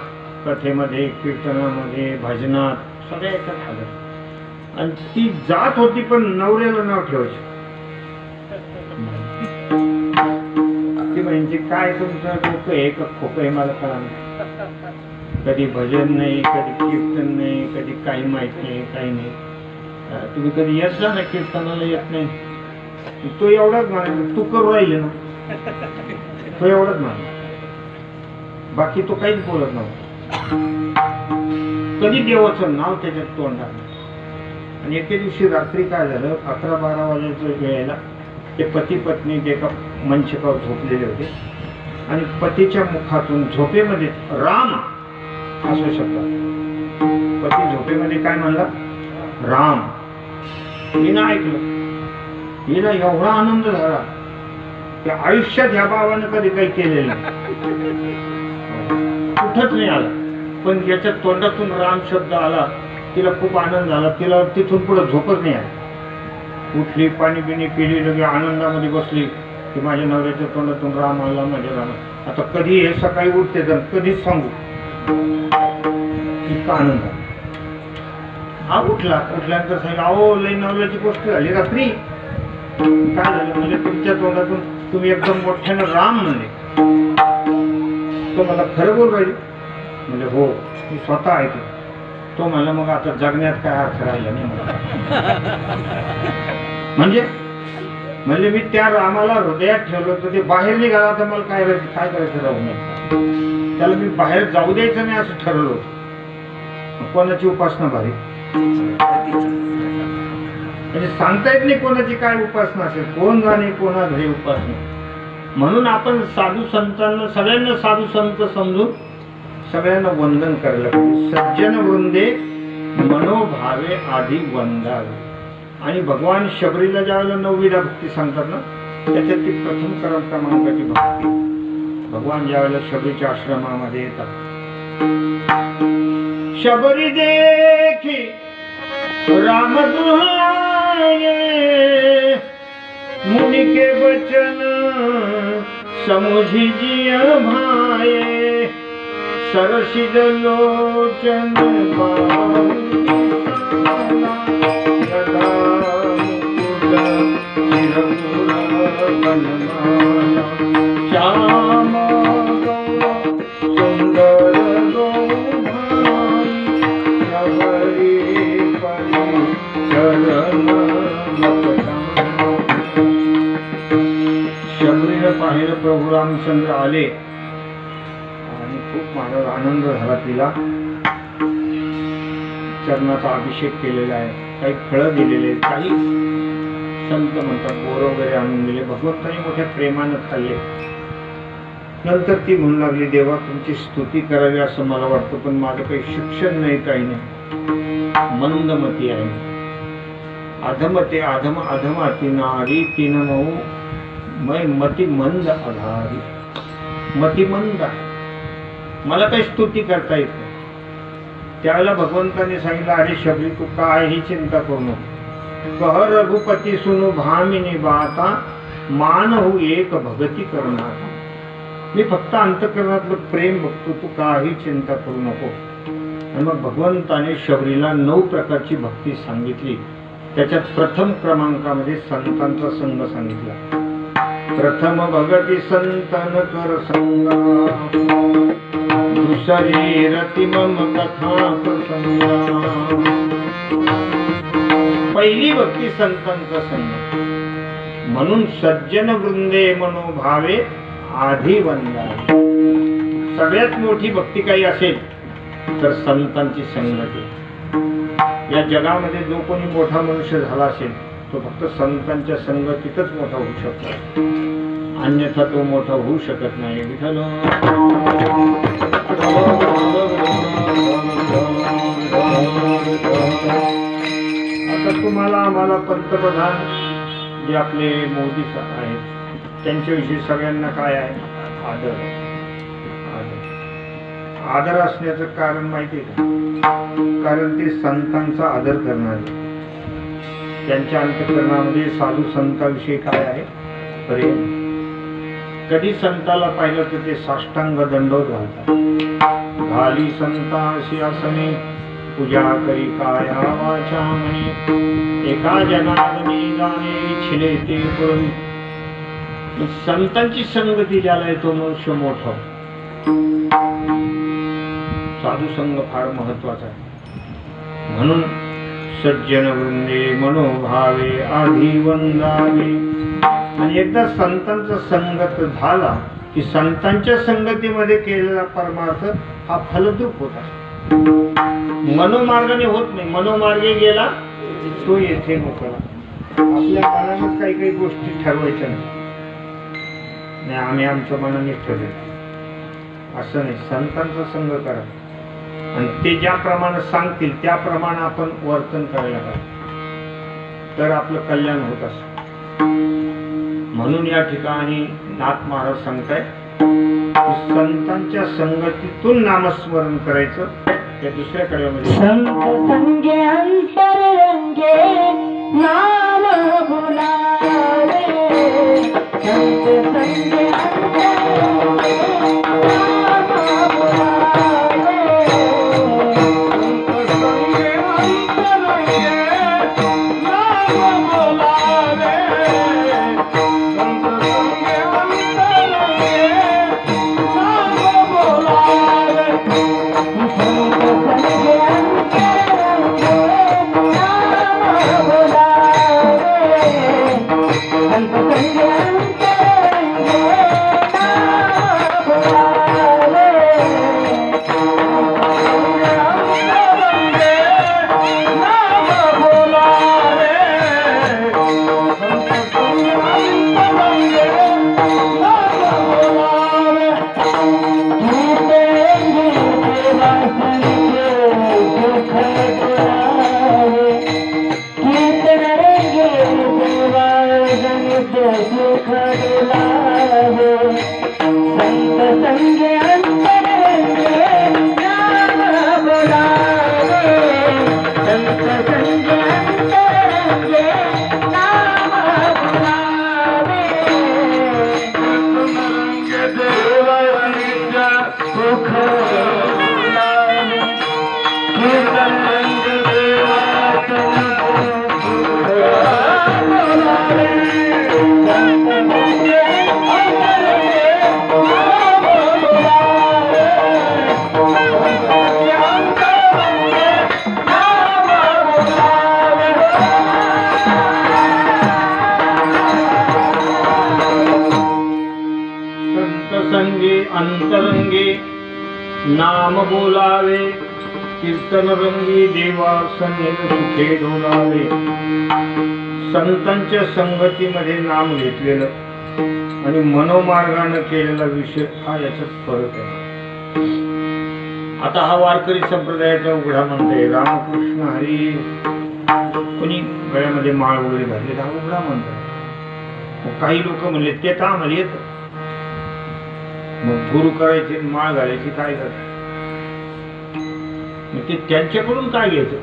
कथेमध्ये, कीर्तनामध्ये, भजनात सगळ्या याच्यात हजर. आणि ती जात होती पण नवऱ्याला नाव ठेवायची. ती म्हणजे काय तुमचं डोकं आहे का खोकं आहे मला कळा नाही. कधी भजन नाही, कधी कीर्तन नाही, कधी काही माहित नाही, काही नाही. तुम्ही कधी येत जा ना कीर्तनाला, येत नाही. तो एवढाच मान, तू करू राहिले ना, तो एवढाच मान, बाकी तो काहीच बोलत नव्हता. कधी देवाचं नाव त्याच्यात तोंडात. आणि एके दिवशी रात्री काय झालं, 11-12 वाजेच्या वेळेला ते पती पत्नी एका मंचकावर झोपलेले होते आणि पतीच्या मुखातून झोपेमध्ये राम असं शब्द. पती झोपेमध्ये काय म्हणला, राम. हिनं ऐकलं, हिला एवढा आनंद झाला की आयुष्यात ह्या भावानं कधी काही केलेलं नाही, कुठंच नाही आला. पण याच्या तोंडातून राम शब्द आला, तिला खूप आनंद झाला. तिला तिथून पुढे झोपच नाही आली. उठली, पाणी बिणी पिली, लगे आनंदामध्ये बसली की माझ्या नवऱ्याच्या तोंडातून राम आला, माझ्या राम. आता कधी हे सकाळी उठते तर कधीच सांगू, इतका आनंद झाला. हा उठला, उठल्यानंतर सांगितलं, अहो लई नवऱ्याची गोष्ट झाली रात्री. काय झालं म्हणजे, तुमच्या तोंडातून तुम्ही एकदम मोठ्यानं राम म्हणले. तो मला खरं बोल राहील म्हणजे, हो मी स्वतः ऐकलं. तो म्हणला, मग आता जगण्यात काय अर्थ राहिला नाही मला. म्हणजे मी त्या रामाला हृदयात ठेवलं तर ते बाहेर निघाला तर मला काय करायचं राहू नये. त्याला मी बाहेर जाऊ द्यायचं नाही असं ठरवलं होतं. कोणाची उपासना भारी म्हणजे सांगता येत नाही कोणाची काय उपासना असेल, कोण जाणे कोणा घरी उपासना. म्हणून आपण साधू संतांना, सगळ्यांना साधू संत समजून सगळ्यांना वंदन करायला पाहिजे. सज्जन वृंदे मनोभावे आधी वंदावे. आणि भगवान शबरीला ज्यावेळेला 9 विधा भक्ती सांगतात ना, त्याच्यात ती प्रथम क्रमांकाची भक्ती. भगवान ज्यावेळेला शबरीच्या आश्रमामध्ये येतात, शबरी देखी राम दुहाये, मुनि के बचन समुझी जिय भाये, सरसिज लोचन श्याम सुंदर शबरीला पाहिलं प्रभू रामचंद्र आले आणि खूप महाराज आनंद झाला. तिला चरणाचा अभिषेक केलेला आहे, काही फळं दिलेले आहेत, काही संत म्हणतात बोर वगैरे आणून दिले. भगवंतांनी मोठ्या प्रेमानं खाल्ले. नंतर ती म्हणू लागली, देवा तुमची स्तुती करावी असं मला वाटतं, पण माझं काही शिक्षण नाही, काही नाही, मंदमती आहे, अधमते अधम अधमाती नारी तीन मऊ मै मती मंद आधारी. मती मंद आहे, मला काही स्तुती करता येत नाही. त्यावेळेला भगवंतांनी सांगितलं, अरे शबरी तू काहीही चिंता करू नको, कह रघुपती सुनु भामिनी बाता, मान हो एक भगती करणार. मी फक्त अंतःकरणातलं प्रेम बघतो, तू काही चिंता करू नको. आणि मग भगवंताने शबरीला 9 प्रकारची भक्ती सांगितली. त्याच्यात प्रथम क्रमांकामध्ये संतांचा संग सांगितला. प्रथम भगती संतन कर संगा, दुसरी रती मम कथा प्रसंगा. पहिली भक्ती संतांचा संग, म्हणून सज्जन वृंदे मनोभावे आधी वंदा. सगळ्यात मोठी भक्ती काही असेल तर संतांची संगती. या जगामध्ये जो कोणी मोठा मनुष्य झाला असेल तो फक्त संतांच्या संगतीतच मोठा होऊ शकतो, अन्यथा तो मोठा होऊ शकत नाही. विठ्ठल आता तुम्हाला आम्हाला पंतप्रधान जे आपले मोदी आहेत त्यांच्याविषयी सगळ्यांना काय आहे? आदर. आदर असण्याचं कारण माहिती आहे का? कारण ते संतांचा आदर करणारे. त्यांच्या अंतःकरणामध्ये साधू संतांविषयी काय आहे? प्रेम. कधी संताला पाहिलं तर ते साष्टांग दंडवत घालतात. घाली संताशी आसने पूजा करी काया वाचा म्हणे, एका जनार्दनी जाणे इच्छिले ते करून. संतांची संगती ज्याला येतो मनुष्य मोठा. साधू संग फार महत्वाचा आहे. म्हणून सज्जन वृंदे मनोभावे आधी वंदावे. आणि एकदा संतांचा संगत झाला की संतांच्या संगतीमध्ये केलेला परमार्थ हा फलद्रूप होता. मनोमार्गाने होत नाही. मनोमार्गे गेला तो येथे मोकळा. आपल्या मनानेच काही काही गोष्टी ठरवायच्या नाही, आम्ही आमच्या मनाने ठरवू असं नाही. संतांचा संग करा आणि ते ज्याप्रमाणे सांगतील त्याप्रमाणे आपण वर्तन करायला पाहिजे, तर आपलं कल्याण होत असतं. म्हणून या ठिकाणी नाथ महाराज सांगताय संतांच्या संगतीतून नामस्मरण करायचं. त्या दुसऱ्या कडव्यामध्ये संत संगे अंतरंगे नाम बुलावे, संत संगे अंतरंगे नाम बोलावे कीर्तन रंगी देवा सनेन सुखे डोलावे. संतांच्या संगतीमध्ये नाम घेतलेलं आणि मनोमार्गाने केलेला विषय हा याच्यात फरक आहे. आता हा वारकरी संप्रदायाचा उघडा म्हणतोय रामकृष्ण हरी, कोणी गळ्यामध्ये माळ वगैरे घातले हा उघडा म्हणतोय. मग काही लोक म्हणले ते तर आम्हाला येत, मग गुरु करायचे माळ घालायची काय करत, मग ते त्यांच्याकडून काय घ्यायचं,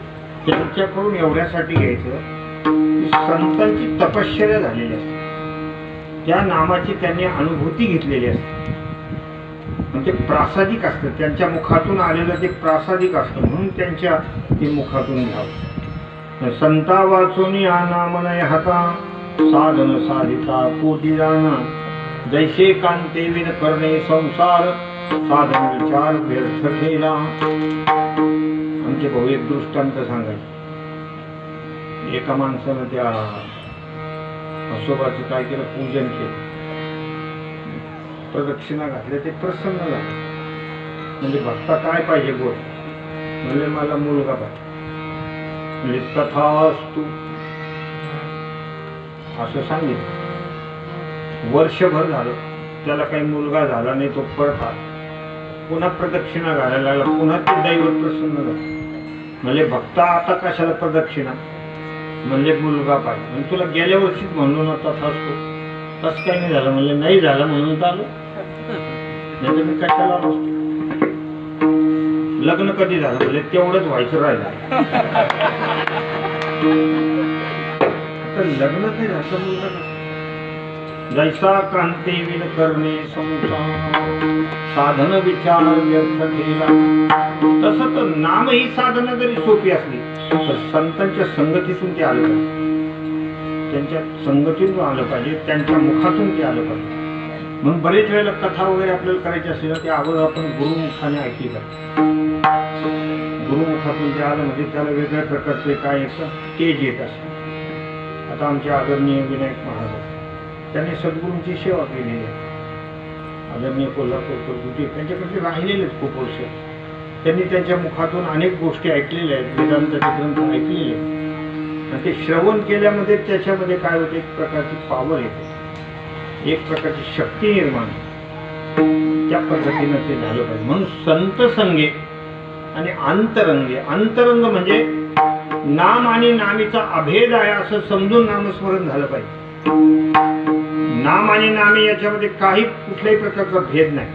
त्यांच्याकडून एवढ्यासाठी घ्यायचं की संतांची तपश्चर्या झालेली असते, त्या नामाची त्यांनी अनुभूती घेतलेली असते, ते प्रासादिक असतं, त्यांच्या मुखातून आलेलं ते प्रासादिक असतं, म्हणून त्यांच्या ते मुखातून घ्यावं. संता वाचून या नाम नय हाता साधन साधिता कोटी जाना, जैसे कांते विन करणे संसार साधन विचार व्यर्थ केला. आमचे भाऊ एक दृष्टांत सांगायचे. एका माणसानं त्या असोबाचं काय केलं, पूजन केलं, प्रदक्षिणा घातल्या, ते प्रसन्न झाले. म्हणजे भक्ता काय पाहिजे बोल, म्हणजे मला मुलगा पाहिजे, म्हणजे तथास्तु असं सांगितलं. वर्षभर झालं त्याला काही मुलगा झाला नाही, तो परत आला, पुन्हा प्रदक्षिणा घालायला लागला, पुन्हा ते दैवत प्रसन्न झालं. म्हणजे भक्ता आता कशाला प्रदक्षिणा, म्हणजे मुलगा पाहिजे. म्हणजे तुला गेल्या वर्षीच म्हणलो ना तथास्तु, तसं काही नाही झालं, म्हणजे नाही झालं म्हणून चालू, नाही तर मी कशाला आलो. लग्न कधी झालं, म्हणजे तेवढंच व्हायचं राहिलं, तर लग्न नाही झालं मुलगा. जैसा कांती विन करणे संसार साधन विचार व्यर्थ केला. तसं तर नाम ही साधना जरी सोपी असली तर संतांच्या संगतीतून ते आलं पाहिजे, त्यांच्या संगतीतून आलं पाहिजे, त्यांच्या मुखातून ते आलं पाहिजे. म्हणून बरेच वेळेला कथा वगैरे आपल्याला करायची असली ना, ते अगोदर आपण गुरुमुखाने ऐकली पाहिजे. गुरुमुखातून ते आलं म्हणजे त्याला वेगळ्या प्रकारचे काय येतं, तेज येत असतं. आता आमचे आदरणीय विनायक महाराज, त्यांनी सद्गुरूंची सेवा केलेली आहे. आदरणीय कोल्हापूरकर गुरुजी त्यांच्याकडे राहिलेले खूप वर्ष, त्यांनी त्यांच्या मुखातून अनेक गोष्टी ऐकलेल्या आहेत, वेदांताचे ग्रंथ ऐकलेले आहेत. आणि ते श्रवण केल्यामध्ये त्याच्यामध्ये काय होते, एक प्रकारची पावर येते, एक प्रकारची शक्ती निर्माण होते. त्या पद्धतीनं ते झालं पाहिजे. म्हणून संत संगे आणि अंतरंगे, अंतरंग म्हणजे नाम आणि नामीचा अभेद आहे असं समजून नामस्मरण झालं पाहिजे. नाम आणि नामी याच्यामध्ये काही कुठल्याही प्रकारचा भेद नाही.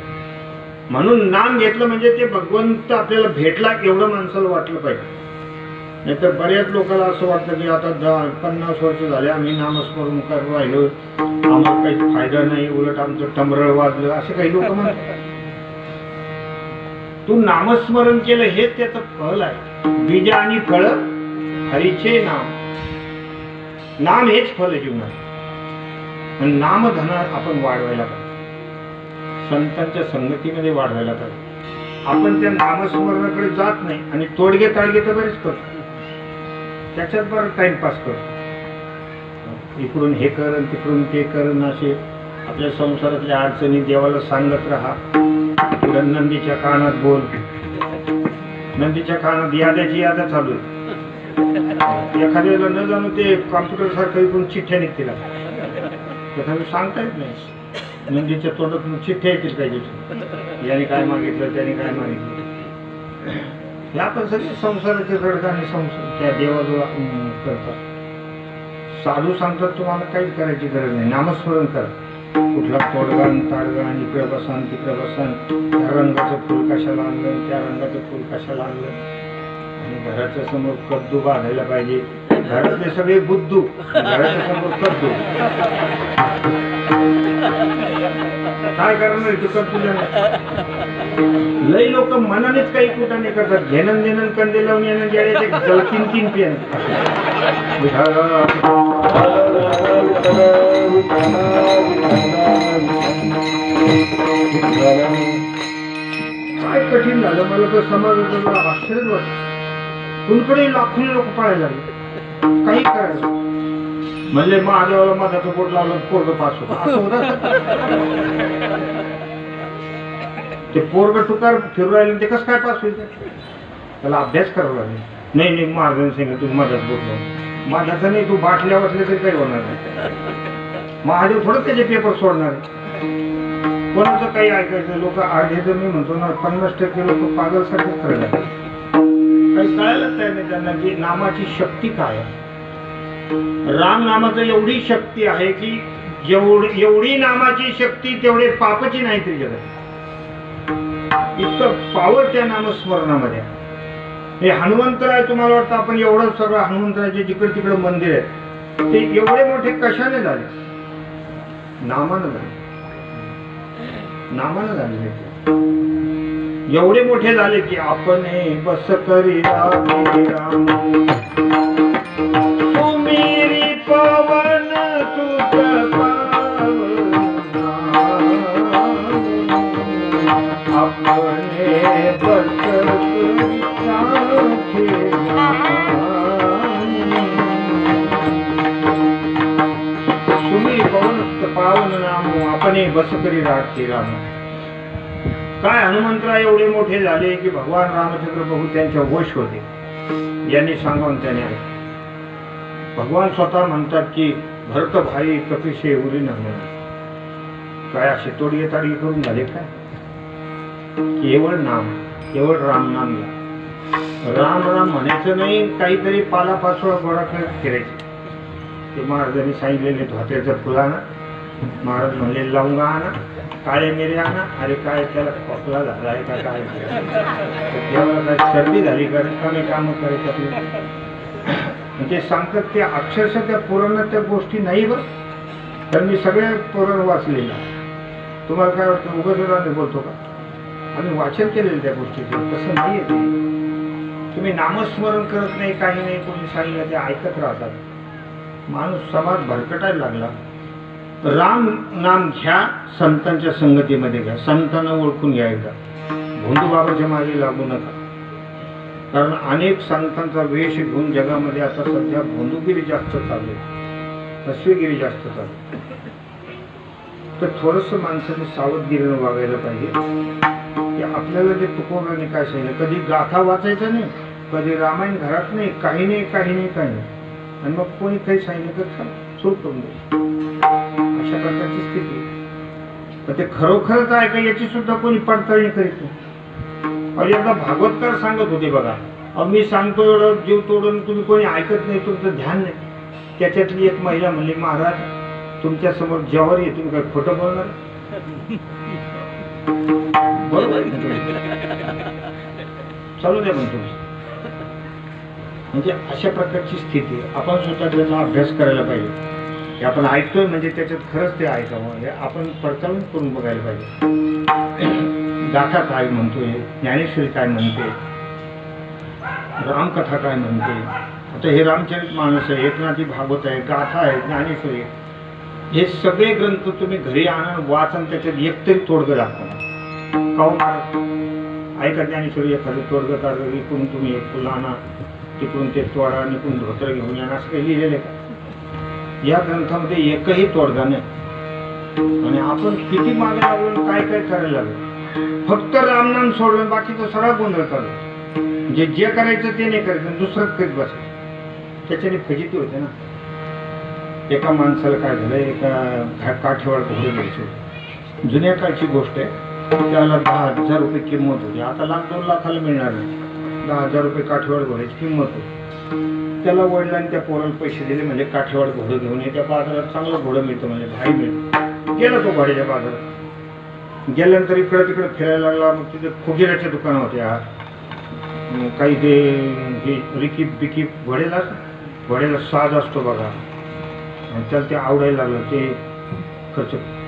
म्हणून नाम घेतलं म्हणजे ते भगवंत आपल्याला भेटला एवढं माणसाला वाटलं पाहिजे. नाहीतर बऱ्याच लोकांना असं वाटतं की आता 50 वर्ष झाले आम्ही नामस्मरण करत राहिलो, आम्हाला काही फायदा नाही, उलट आमचं टमरळ वाजलं, असे काही लोक म्हणतात. तू नामस्मरण केलं हेच त्याचं फळ आहे. बीज आणि फळ हरीचे नाम, नाम हेच फळ आहे जीवनात. नामधन आपण वाढवायला पाहिजे, संतांच्या संगतीमध्ये वाढवायला पाहिजे. आपण त्या नामस्मरणाकडे जात नाही आणि तोडगे ताडगे तर बरेच करतो, त्याच्यात बरं टाइमपास करतो. इकडून हे कर तिकडून ते कर, असे आपल्या संसारातल्या अडचणी देवाला सांगत राहा. पुढे नंदीच्या कानात बोल, नंदीच्या कानात याद्याची याद्या चालू आहे. एखाद्याला न जाणू ते कॉम्प्युटर सारखं इकडून चिठ्ठ्या निघतील, एखादं सांगता येत नाही. नंदीच्या तोंडातून चिठ्ठ्या येतील पाहिजे, याने काय मागितलं त्याने काय मागितलं. हे आपण सगळे संसाराचे रडगा आणि संसार त्या देवाजवळ करतात. साधू सांगतात तुम्हाला काही करायची गरज नाही, नामस्मरण करा. कुठला तोडगा ताडगा, इकडे बसान तिकडे बसान, त्या रंगाचं फुल कशाला आणलं, त्या रंगाचं फुल कशाला आणलं. आणि घराच्या समोर कद्दू बांधायला पाहिजे, घरातले सगळे बुद्धू, घराच्या समोर कद्दू. काय करणार कद्दू? लई लोक मनानेच काही कुठाने करतात, घेणं देणं कंदे लावून येणं गेल्याचे जल 3-3 पेन. काय कठीण झालं मला तर समाजाचं आश्चर्य वाटतं. कुणकडे लाखो लोक पाहायला लागले, काही करायचं म्हणजे महादेवाला मधाचं बोट लावलं पोरग पास होत. ते पोरग टुकार फिरू राहिले ते कसं काय पास होईल? त्याला अभ्यास करावा लागेल. नाही नाही महाराजांनी सांगितलं तुम्ही मधात बोललो. माझाचं नाही, तू बाटल्या वाटल्या तरी काही होणार नाही. महादेव थोडं त्याचे पेपर सोडणार आहे. कोणाचं काही ऐकायचं. लोक अर्धे तर मी म्हणतो ना 50% लोक पागलसारखेच करायला काही कळायलाच तयार नाही त्यांना की नामाची शक्ती काय आहे. राम नामाचं एवढी शक्ती आहे की एवढी नामाची शक्ती तेवढे पापची नाही तरी जगत. इतकं पावर त्या नामस्मरणामध्ये. हे हनुमंतराय तुम्हाला वाटतं आपण एवढं सगळं हनुमंतरायचे जिकडे तिकडे मंदिर आहे ते एवढे मोठे कशाने झाले? नामानं झाले. नामानं झाले. एवढे मोठे झाले की आपण बस करी राम सुमिरी पवन सुत अपने बस सुमिरी पवन सुत पावन नाम अपने बस करी राखी राम. काय हनुमंतराय एवढे मोठे झाले की भगवान रामचंद्र प्रभू त्यांच्या वश होते. यांनी सांगावून त्याने ऐकलं. भगवान स्वतः म्हणतात की भरत भाई कपिशे उरी न काय असे तोडगे ताडगे करून झाले काय? केवळ नाम, केवळ राम नाम घ्या. राम राम म्हणायचं नाही, काहीतरी पालापाचोळा गोळा करत फिरायचे. ते महाराजांनी सांगितलेले धोत्याचं फुलाना, महाराज म्हणले लवंगा आणा, काळे मिरे आणा. अरे काय त्याला खोकला झाला आहे का काय? देवाला काय सर्दी झाली का? कमी कामं करायचं आपलं. ते सांगतात ते अक्षरशः त्या पुराणात त्या गोष्टी नाही बरं. तर मी सगळ्या पुराण वाचलेला. तुम्हाला काय वाटतं उगाच बोलतो का? आम्ही वाचन केलेलं त्या गोष्टीचं. तसं नाही आहे. तुम्ही नामस्मरण करत नाही, काही नाही, कोणी सांगितलं ते ऐकत राहतात. माणूस समाज भरकटायला लागला. राम नाम घ्या, संतांच्या संगतीमध्ये घ्या. संतांना ओळखून घ्या एकदा. भोंदू बाबाच्या मागे लागू नका. कारण अनेक संतांचा वेश घेऊन जगामध्ये आता सध्या भोंदूगिरी जास्त चालू आहे, अश्वगिरी जास्त चालू आहे. तर थोडंसं माणसाने सावधगिरीनं वागायला पाहिजे की आपल्याला जे तुकोबाने काय सांगितलं, कधी गाथा वाचायचं नाही, कधी रामायण घरात नाही, काही नाही काही नाही काही नाही. आणि मग कोणी काही सांगितलं तर सुरू करून दे. अशा प्रकारची स्थिती. पण ते खरोखरच आहे का याची सुद्धा कोणी पडताळणी करीत नाही. एकदा भागवतकर सांगत होते बघा, मी सांगतो एवढं जीव तोडून तुम्ही कोणी ऐकत नाही, तुमचं ध्यान नाही. त्याच्यातली एक महिला म्हणली, महाराज तुमच्या समोर ज्यावर आहे, तुम्ही काय खोटं बोलणार? बरोबर चालू द्या म्हणतो. म्हणजे अशा प्रकारची स्थिती. आपण स्वतः त्यांना अभ्यास करायला पाहिजे. आपण ऐकतोय म्हणजे त्याच्यात खरंच ते ऐकावं, हे आपण पडताळून करून बघायला पाहिजे. गाथा काय म्हणतोय, ज्ञानेश्वरी काय म्हणते, रामकथा काय म्हणते. आता हे रामचरितमानस आहे, एकनाथी भागवत आहे, गाथा आहे, ज्ञानेश्वरी, हे सगळे ग्रंथ तुम्ही घरी आणा, वाचन, त्याच्यात एक तरी तोडगं दाखवा. काहून महाराज ऐका ज्ञानेश्वरी एखादं तोडगं काढलं, इकडून तुम्ही एक फुलं आणा, तिकडून ते तोडा, निकडून धोत्र घेऊन या, असं काही लिहिलेलं का? या ग्रंथामध्ये एकही तोडगा नाही. आणि आपण किती मागे लागलो, काय काय करायला लागलो. फक्त रामनाम सोडलं, बाकीचं सगळा गोंधळ चालू. जे करायचं ते नाही करायचं, दुसरंच करीत बसायचं. त्याच्याने फजिती होते ना. एका माणसाला काय झालं, एका काठेवाड घोडे घ्यायचे होते. जुन्या काळची गोष्ट आहे. त्याला 10,000 रुपये किंमत होती. आता 1,00,000-2 लाखाला मिळणार नाही. 10,000 रुपये काठेवाड घोड्याची किंमत होती. त्याला वडिलांनी त्या पोराला पैसे दिले, म्हणजे काठेवाड घोडं घेऊन ये, त्या बाजारात चांगलं घोडं मिळतं, म्हणजे भाई मिळतं. गेला तो घोड्याच्या बाजारात. गेल्यानंतर इकडं तिकडं फिरायला लागला. मग तिथे फुगेऱ्याच्या दुकानं होत्या, काही ते रिकीप बिकीप घोड्याला साज असतो बघा, त्याला ते आवडायला लागलं.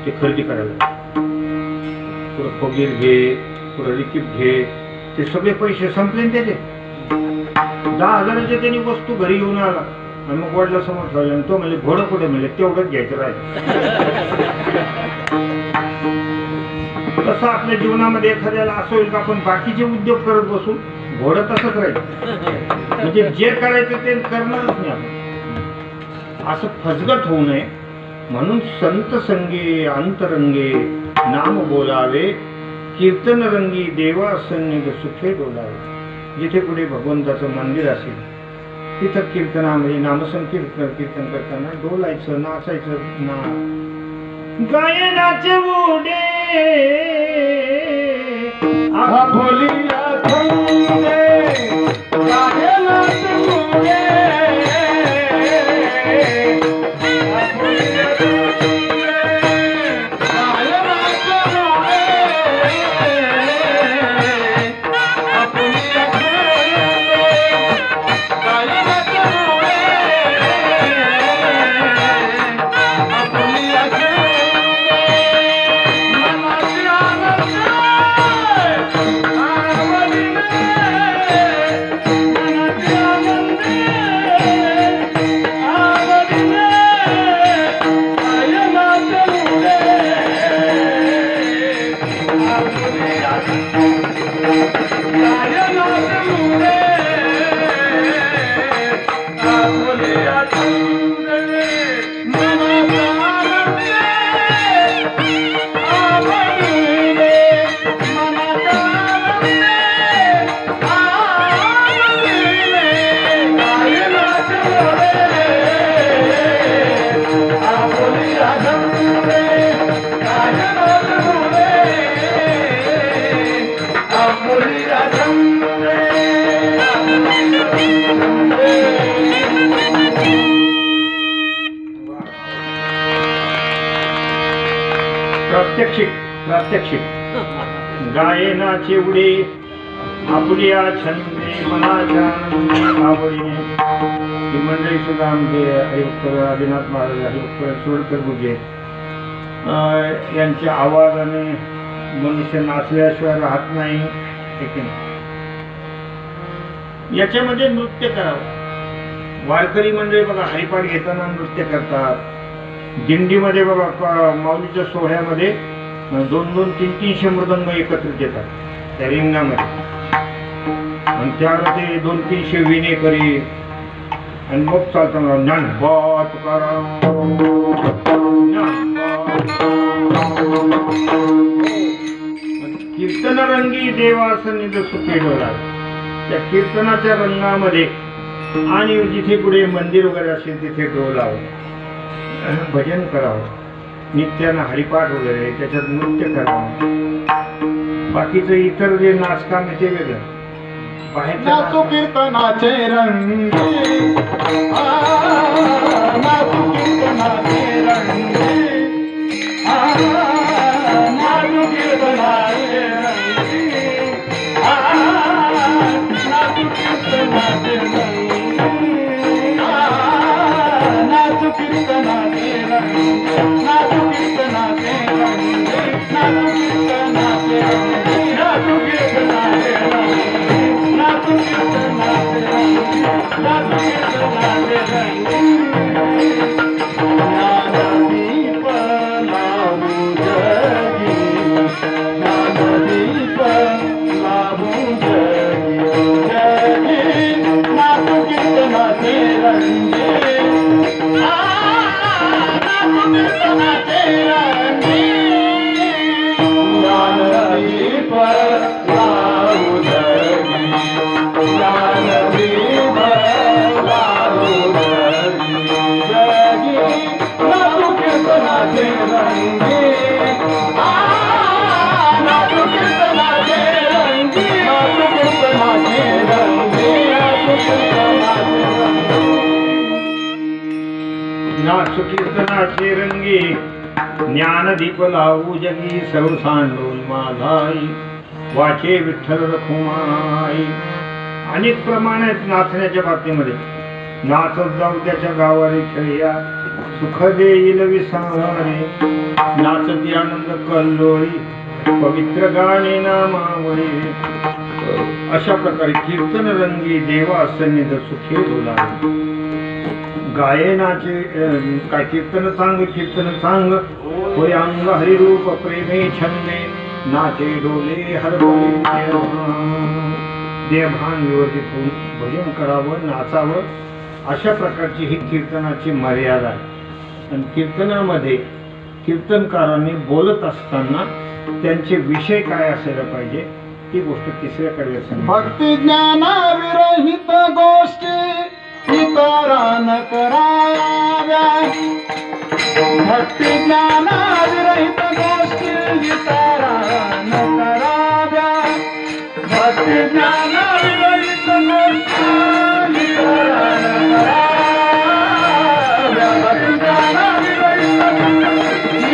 ते खरेदी करायला, पुढं फुगीर घे, पुढं रिकीप घे, ते सगळे पैसे संपले त्याचे. 10,000चे त्यांनी वस्तू घरी घेऊन आला आणि मग वडिला समोर ठेवले. आणि तो म्हणजे घोडं कुठे म्हणजे तेवढंच घ्यायचं राहिलं. तसं आपल्या जीवनामध्ये एखाद्याला असं होईल का आपण बाकीचे उद्योग करत बसून, घोडं तसंच राहील. म्हणजे जे करायचं ते करणारच नाही आपण. असं फसगत होऊ नये म्हणून संत संगे अंतरंगे नाम बोलावे, कीर्तन रंगी देवा सन्निध सुखे डोलावे. जिथे कुठे भगवंताचं मंदिर असेल तिथं कीर्तनामध्ये कीर्तन करताना डोलायचं, नाचायचं ना. गायनाचे उडे आपुलिया छंदे, गायनाचे उडे, आपुलिया छंदे, गायनाचे उडे, आपुलिया छंदे, गायनाचे उडे, आपुलिया छंदे, मनाची आनंद प्रात्यक्षिक गायनाचे उडे आपुलिया छंदे मनाच्या आवडीने. ही मंडळी सुद्धा आमचे हरिभक्त आदिनाथ महाराज, हरिभक्त सोडकर गुजे यांच्या आवाजाने मनुष्य नाचल्याशिवाय राहत नाही. याच्यामध्ये नृत्य करावं. वारकरी मंडळी बघा हरिपाठ घेताना नृत्य करतात. दिंडीमध्ये बघा माऊलीच्या सोहळ्यामध्ये 2-2, 300 मृदंग एकत्रित येतात त्या रिंगणामध्ये, आणि त्यावर ते 200-300 विणेकरी, आणि मग चालताना ज्ञानोबा तुकाराम, कीर्तन रंगी देवा सन्निध सुखे डोलावे. त्या कीर्तनाच्या रंगामध्ये आणि जिथे पुढे मंदिर वगैरे असेल तिथे डोलावं, भजन करावं, नित्यानं हरिपाठ वगैरे, त्याच्यात नृत्य करावं. बाकीचं इतर जे नाचकाम आहे ते वेगळं. नाचू कीर्तनाचे रंगी, नाचू कीर्तनाचे रंगी, नाचू कीर्तनाचे रंगी, नाचू कीर्तनाचे रंगी, नाचू कीर्तनाचे रंगी, नाचू कीर्तनाचे रंगी, नाचू कीर्तनाचे रंगी, नाचू कीर्तनाचे रंगी, नाचू कीर्तनाचे रंगी, नाचू कीर्तनाचे रंगी. ज्ञानदीप लावू जगी, ज्ञानदीप लावू जगी, जगी नाचू कीर्तनाचे रंगी, नाचू कीर्तनाचे रंगी. ज्ञानदीप लावू जगी, ज्ञानदीप लावू जगी, जगी नाचू कीर्तनाचे रंगी, नाचू कीर्तनाचे रंगी, नाचू कीर्तनाचे रंगी, नाचू कीर्तनाचे रंगी. नाचू कीर्तनाचे रंगी, ज्ञानदीप लावू जगी, सर्व सांडून माझाई, वाचे विठ्ठल रखुमाई. अनेक प्रमाण आहेत नाचण्याच्या बाबतीमध्ये. नाचत जाऊ त्याच्या गावारी खेळया, सुख देईल विसारे, नाचती आनंद कल्लोळी, पवित्र गाणे नामावळी. अशा प्रकारे कीर्तन रंगी देवा सन्निध सुखे डोलावे. गायनाचे काय कीर्तन सांग होय अंग हरिरूप प्रेमे छंदे, नाचे डोले हरवले देवभान विवर्जित होऊन भजन करावं, नाचावं. अशा प्रकारची ही कीर्तनाची मर्यादा आहे. आणि कीर्तनामध्ये कीर्तनकारांनी बोलत असताना त्यांचे विषय काय असायला पाहिजे ती गोष्ट तिसऱ्याकडे सांगितली. भक्ती ज्ञानाविरहित गोष्टी इतरान कराव्या. भक्ती ज्ञानाविरहित गोष्टी इतरान कराव्या. भक्ती ज्ञानाविरहित गोष्टी इतरान कराव्या. भक्ती ज्ञानाविरहित गोष्टी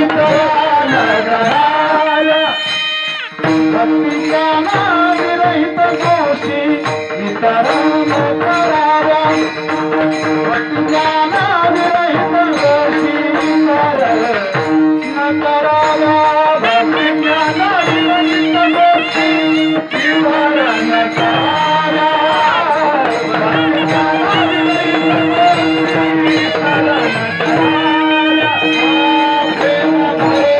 इतरान कराव्या. भक्ती ज्ञानाविरहित गोष्टी इतरान कराव्या. भक्ती ज्ञानाविरहित गोष्टी इतरान कराव्या. भक्ती ज्ञानाविरहित गोष्टी इतरान कराव्या. भक्ती ज्ञानाविरहित गोष्टी इतरान कराव्या. प्रेम भरे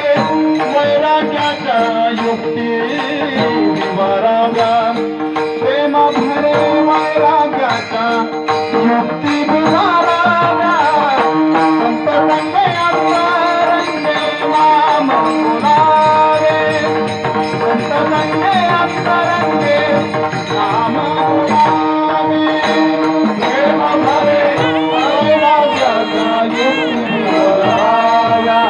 वैराग्याच्या युक्ती विवराव्या. प्रेम भरे वैराग्याच्या युक्ती विवराव्या. संत संगे अंतरंगे नाम बोलावे. संत संगे अंतरंगे नाम बोलावे. प्रेम भरे वैराग्याच्या युक्ती विवराव्या.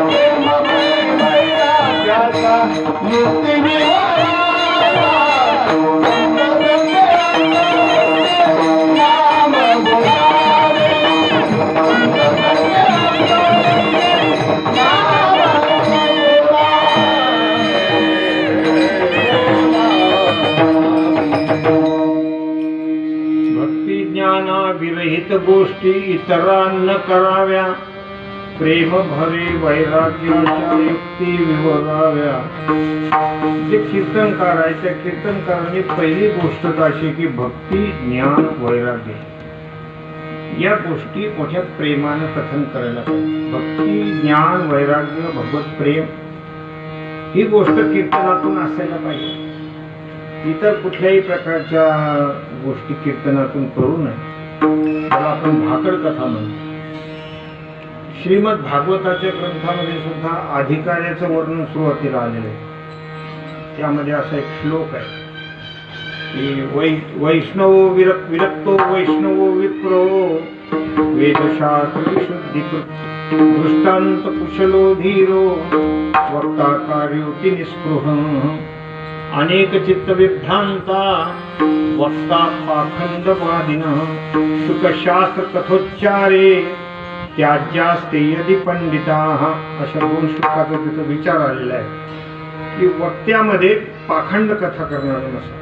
प्रेम भरे वैराग्याच्या युक्ती विवराव्या. संत संगे अंतरंगे नाम बोलावे. संत संगे अंतरंगे नाम भक्ती ज्ञानाविरहित गोष्टी इतरांना कराव्या. प्रेम भरे वैराग्याच्या युक्ती विवराव्या. जे कीर्तनकार आहे त्या कीर्तनकारांनी पहिली गोष्ट अशी की भक्ती ज्ञान वैराग्य या गोष्टी मोठ्या प्रेमानं कथन करायला पाहिजे. भक्ती ज्ञान वैराग्य भगवत प्रेम ही गोष्ट कीर्तनातून असायला पाहिजे. इतर कुठल्याही प्रकारच्या गोष्टी कीर्तनातून करू नये. त्याला आपण भाकड कथा म्हणतो. श्रीमद भागवताच्या ग्रंथामध्ये सुद्धा अधिकाऱ्याचं वर्णन सुरुवातीला आलेलं आहे. त्यामध्ये असा एक श्लोक आहे की वैष्णव विरक्तो वैष्णवो विप्रो वेदशास्त्र विशुद्धीकृत दृष्टांत कुशलो धीरो वक्ता कार्योति निस्पृह अनेक चित्त विभ्रांता वक्ता पाखंडवादिनः सुखशास्त्र कथोच्चारे त्याज्यास्ते यदि पंडिताः. अशा दोन श्लोकाचा तिथं विचार आलेला आहे की वक्त्यामध्ये पाखंड कथा करणारा नसा.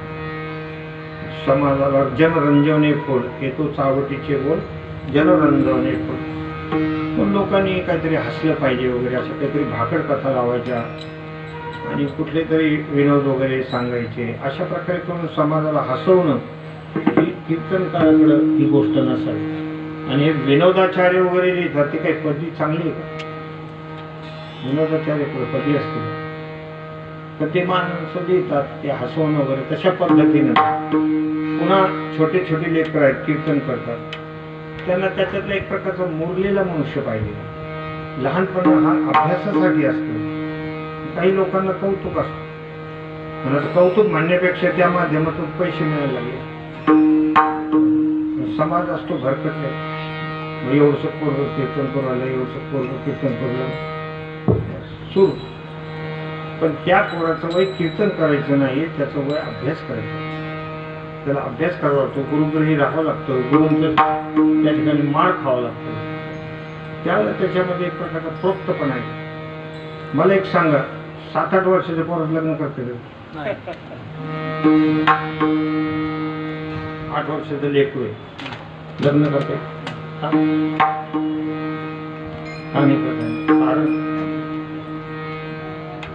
समाजाला जनरंजवणे फोड येतो चावटीचे बोल जनरंजवणे फोड. पण लोकांनी काहीतरी हसलं पाहिजे वगैरे अशा काहीतरी भाकड कथा लावायच्या आणि कुठले तरी विनोद वगैरे सांगायचे. अशा प्रकारे करून समाजाला हसवणं ही कीर्तनकाराकडं ही गोष्ट नसावी. आणि हे विनोदाचार्य वगैरे लिहितात ते काही पदवी चांगली आहे का? विनोदाचार्य पदवी असते तर ते माणसं लिहितात ते हसवणं वगैरे तशा पद्धतीनं. पुन्हा छोटे छोटे लेकर आहेत कीर्तन करतात त्यांना त्याच्यातला एक प्रकारचा मुरलेला मनुष्य पाहिजे. लहानपणा हा अभ्यासासाठी असतो. काही लोकांना कौतुक असतं. मला कौतुक म्हणण्यापेक्षा त्या माध्यमातून पैसे मिळायला लागले. समाज असतो भरकटले. एवढंसं पोरगं कीर्तन करू आलं एवढंसं पोरगं कीर्तन करू सुरू. पण त्या पोराचं वय कीर्तन करायचं नाही त्याचं वय अभ्यास करायचं. त्याला अभ्यास करावा लागतो. गुरुग्रही राहावं लागतं. गुरूंचं त्या ठिकाणी मार खावा लागतो. त्यावेळेला त्याच्यामध्ये एक प्रकारचा प्रोक्तपणा आहे. मला एक सांगा 7-8 वर्षाच्या पोरात लग्न करते 8 वर्षाचं लेकरू आहे लग्न करते का नाही करत?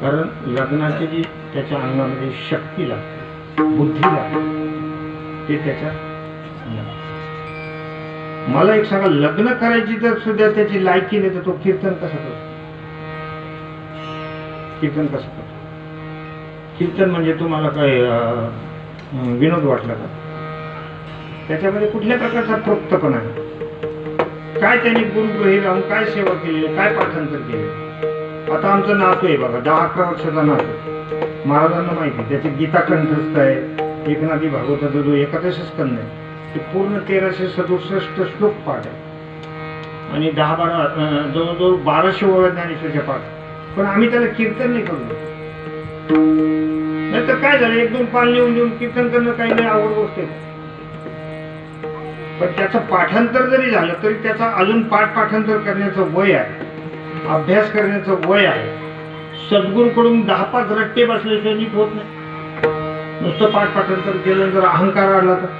कारण लग्नाची जी त्याच्या अंगामध्ये शक्ती लागते बुद्धी लागते ते त्याच्या. मला एक सांगा लग्न करायची तर सुद्धा त्याची लायकी नाही तर तो कीर्तन कसं करतो? कीर्तन कसं करतो? कीर्तन म्हणजे तुम्हाला काय विनोद वाटला का? त्याच्यामध्ये कुठल्या प्रकारचा प्रोक्तपणा आहे? काय त्यांनी गुरुग्रही राहून काय सेवा केली काय पाठांतर केले आता आमचं नातू आहे बघा, 10-11 वर्षाचा नातू. महाराजांना माहिती त्याची गीता कंठस्थ आहे, एकनाथी भागवताचा जो एकादश स्कंद आहे ते पूर्ण 1367 श्लोक पाठ आहे आणि 10-12 जवळजवळ 1200 ओव्या ज्ञानेश्वरीच्या पाठ. पण आम्ही त्याला कीर्तन नाही करू. नाही तर काय झालं, 1-2 पाल लिहून देऊन कीर्तन करणं काही नाही आवड गोष्ट आहे. पण त्याचं पाठांतर जरी झालं तरी त्याचा अजून पाठांतर करण्याचं वय आहे, अभ्यास करण्याचं वय आहे. सद्गुरूकडून 10-5 रट्टे बसल्याशिवाय नीट होत नाही. नुसतं पाठांतर केलं जर अहंकार आला तर,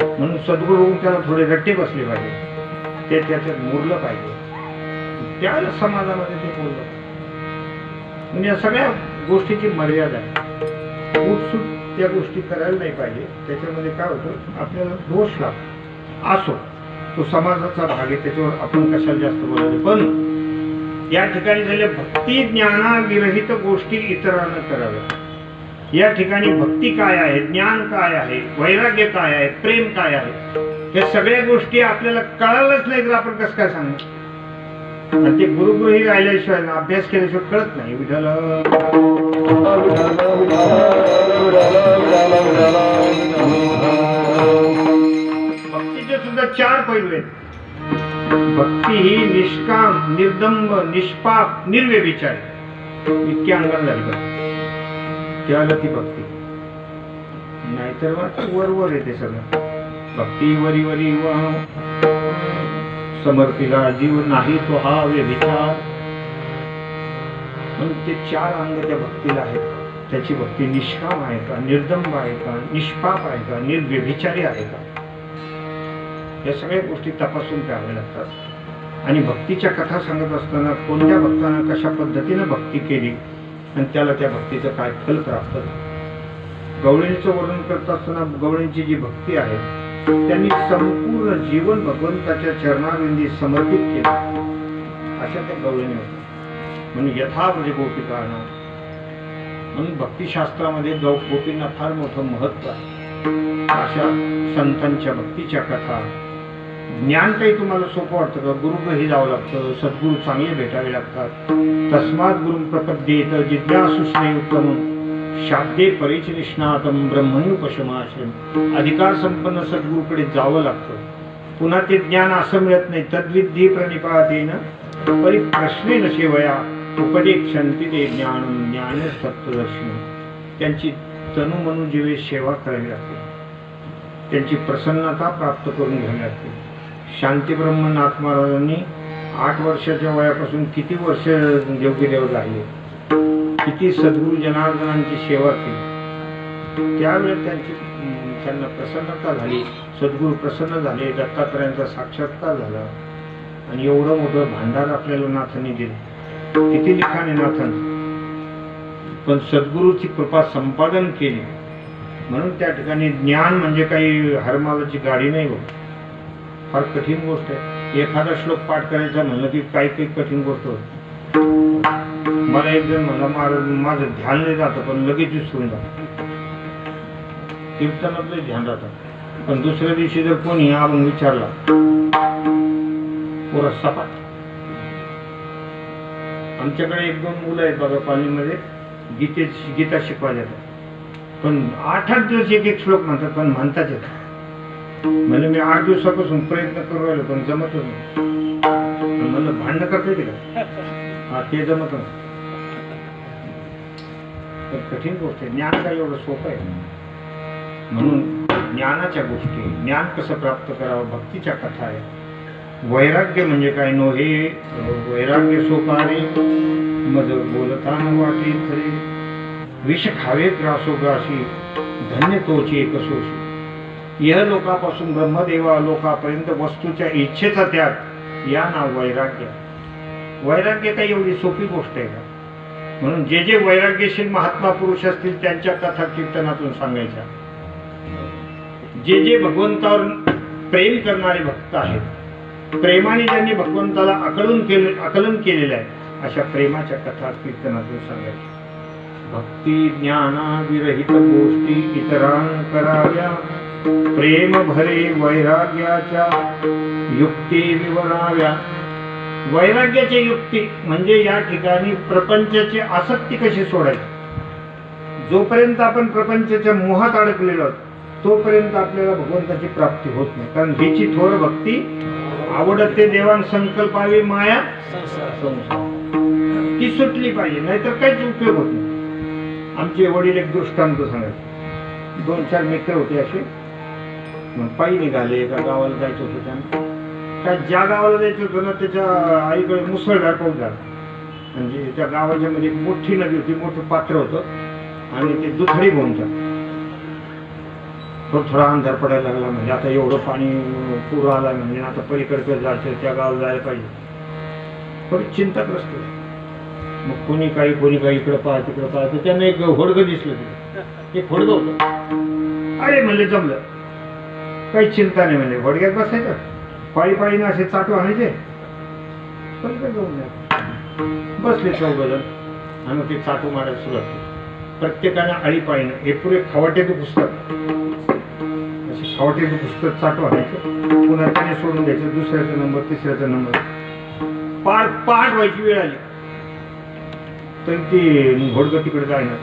म्हणून सद्गुरू त्याला थोडे रट्टे बसले पाहिजे, ते त्याच्यात मुरलं पाहिजे, त्यावेळेला समाजामध्ये ते बोललं. म्हणजे या सगळ्या गोष्टीची मर्यादा आहे. उठसूट त्या गोष्टी करायला नाही पाहिजे. त्याच्यामध्ये काय होतं, आपल्याला दोष लागतो. असो, तो समाजाचा भाग आहे, त्याच्यावर आपण कशाला जास्त बोलायचं. पण या ठिकाणी झाले भक्ती ज्ञानाविरहित गोष्टी इतरांना कराव्या. या ठिकाणी भक्ती काय आहे, ज्ञान काय आहे, वैराग्य काय आहे, प्रेम काय आहे, या सगळ्या गोष्टी आपल्याला कळालंच नाही तर आपण कसं काय सांगू. आणि ते गुरुगृही राहिल्याशिवाय, अभ्यास केल्याशिवाय कळत नाही. विठ्ठल भक्तीचे सुद्धा 4 पैलू आहेत. भक्ती ही निष्काम, निर्दंब, निष्पाप, निर्व्यभिचारी इतकी अंगाला झाली का त्याला ती भक्ती. नाहीतर मग वर येते सगळं. भक्ती वरी वरी समर्पिला जीव नाही तो हा व्यभिचार. म्हणून ते 4 अंग त्या भक्तीला आहेत. त्याची भक्ती निष्काम आहे का, निर्दंब आहे का, निष्पाप आहे का, निर्व्यभिचारी आहे का, या सगळ्या गोष्टी तपासून प्याव्या लागतात. आणि भक्तीच्या कथा सांगत असताना कोणत्या भक्तानं कशा पद्धतीनं भक्ती केली आणि त्याला त्या भक्तीचं काय फल प्राप्त झालं. गवळींचं वर्णन करत असताना गवळींची जी भक्ती आहे त्यांनी संपूर्ण जीवन भगवंताच्या चरणाविंदी समर्पित केले, अशा त्या गवळीने होत्या. म्हणून यथाव्रज गोपिकांना, म्हणून भक्तिशास्त्रामध्ये गोपींना फार मोठं महत्व आहे. अशा संतांच्या भक्तीच्या कथा. ज्ञान काही तुम्हाला सोपं वाटतं का? गुरुग्रही जावं लागतं, सद्गुरू चांगले भेटावे लागतात. तस्मात् गुरुं प्रपद्येत जिज्ञासुश्रेय उत्तमं शाब्दे परिचनिष्णातम ब्रह्मण्युपशमाश्रम. अधिकार संपन्न सद्गुरूकडे जावं लागतं. पुन्हा ते ज्ञान असं मिळत नाही. तद्विद्धी प्रणिपातेन परिप्रश्नेन सेवया उपदेक्षन्ति ते ज्ञानं ज्ञान तत्त्वदर्शन. त्यांची तनु मनु जीवे सेवा करावी लागते, त्यांची प्रसन्नता प्राप्त करून घ्यावी लागते. शांतीब्रह्मनाथ महाराजांनी 8 वर्षाच्या वयापासून किती वर्ष योगीदेव राहिले, किती सद्गुरू जनार्दनांची सेवा केली. त्यावेळेस त्यांना प्रसन्नता झाली, सद्गुरू प्रसन्न झाले, दत्तात्रयांचा साक्षात्कार झाला आणि एवढं मोठं भांडार आपल्याला नाथांनी दिलं. किती लिखाण आहे नाथांचं, पण सद्गुरूची कृपा संपादन केली. म्हणून त्या ठिकाणी ज्ञान म्हणजे काही हरमालाची गाडी नाही होत, फार कठीण गोष्ट आहे. एखादा श्लोक पाठ करायचा म्हणलं की काही कठीण गोष्ट होत. मला एक जण म्हणला, माझं ध्यान नाही जातं पण लगेच विसरून जातं. कीर्तनातलं ध्यान राहतं पण दुसऱ्या दिवशी जर कोणी आपण विचारला पुरा सपाट. आमच्याकडे 1-2 मुलं आहेत बघा कॉलेजमध्ये, गीता शिकवायला जातात, पण 8-8 दिवस एक श्लोक म्हणतात, पण म्हणताच येत. म्हणजे मी 8 दिवसापासून प्रयत्न करू राहिलो पण जमतच नाही. म्हणलं भांडण करता येते का? हा, ते जमत नाही. कठीण गोष्ट आहे. ज्ञान काय एवढं सोपं आहे. म्हणून ज्ञानाच्या गोष्टी, ज्ञान कसं प्राप्त करावं, भक्तीच्या कथा आहे. वैराग्य म्हणजे काय नो हे वैराग्य सोपारे मज बोलता न वाटे खरे. विष खावे ग्रासो ग्राशी धन्य तोची एक सोशी. यह लोकापासून ब्रह्मदेवा लोकापर्यंत वस्तूच्या इच्छेचा त्याग, या नाव वैराग्य. वैराग्य काही एवढी सोपी गोष्ट आहे का? म्हणून जे जे वैराग्यशील महात्मा पुरुष असतील त्यांच्या कथा कीर्तनातून सांगायच्या. जे जे भगवंतावर प्रेम करणारे भक्त आहेत, प्रेमाने ज्यांनी भगवंताला आकलन केलेलं आहे, अशा प्रेमाच्या कथा कीर्तनातून सांगायच्या. भक्ती ज्ञाना विरहित गोष्टी इतरांना कराव्या. प्रेम भरे वैराग्याच्या युक्ती विवराव्या. वैराग्याची युक्ती म्हणजे या ठिकाणी प्रपंचाची आसक्ती कशी सोडायची. जोपर्यंत आपण प्रपंचाच्या मोहात अडकलेलो आहोत तोपर्यंत आपल्याला भगवंताची प्राप्ती होत नाही. कारण हिची थोर भक्ती आवडते देवान संकल्पावी माया संसार ती सुटली पाहिजे, नाहीतर काहीच उपयोग होत नाही. आमचे वडील एक दृष्टांत सांगायचे. 2-4 मित्र होते असे, मग पायी निघाले. एका गावाला जायचं होतं त्यांना. त्या ज्या गावाला जायचं होतं ना त्याच्या आईकडे मुसळधार पाऊस झाला. म्हणजे त्या गावाच्या मध्ये एक मोठी नदी होती, मोठं पात्र होतं आणि ते दुथडी बोलतात. थोडा अंधार पडायला लागला. म्हणजे आता एवढं पाणी पूर आला म्हणजे आता पलीकडे जायचं, त्या गावाला जायला पाहिजे. थोडी चिंताग्रस्त. मग कोणी काही इकडं पाहा तिकडं पाहा. तर त्यांना एक होडगं दिसलं. ते एक होडगं होतं. अरे म्हणले जमलं, काही चिंता नाही. म्हणजे होडग्यात बसायचं, पायी असे चाटू आणायचे, पलीकडे जाऊन द्या. बसले 4 जण आणि मग ते चाटू मारायला सुरुवात केली. प्रत्येकाने आळी पाहिणं. हे पुरे खवाट्याचं पुस्तक, असे खवाट्याचं पुस्तक चाटू आणायचं. पुन्हा त्याने सोडून द्यायचं. दुसऱ्याचा नंबर, तिसऱ्याचा नंबर. पाठ व्हायची वेळ आली तर ती होडगं तिकडे जायना.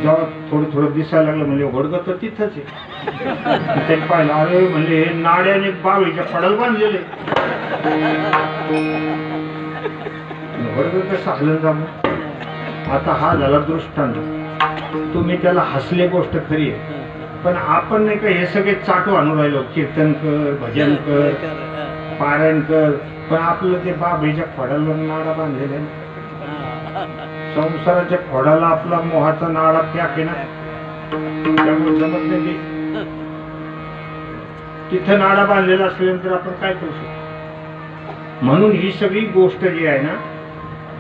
जेव्हा थोडं दिसायला लागलं म्हणजे होडगं तर तिथंच आहे. त्यांनी पाहिलं, अरे म्हणजे नाड्याने बावीच्या फडाला बांधलेले. होडगं कसं हलन जाऊ. आता हा झाला दृष्टांत. तुम्ही त्याला हसले, गोष्ट खरी आहे. पण आपण नाही का हे सगळे चाटू आणून राहिलो. कीर्तन कर, भजन कर, पारायण कर, पण आपलं ते बाबळीच्या फडाला नाडा बांधलेला आहे. संसाराच्या फोडाला आपला मोहाचा नाडा पॅक आहे ना, त्यामुळे जमत नाही. तिथं नाडा बांधलेला असल्यानंतर आपण काय करू शकतो. म्हणून ही सगळी गोष्ट जी आहे ना,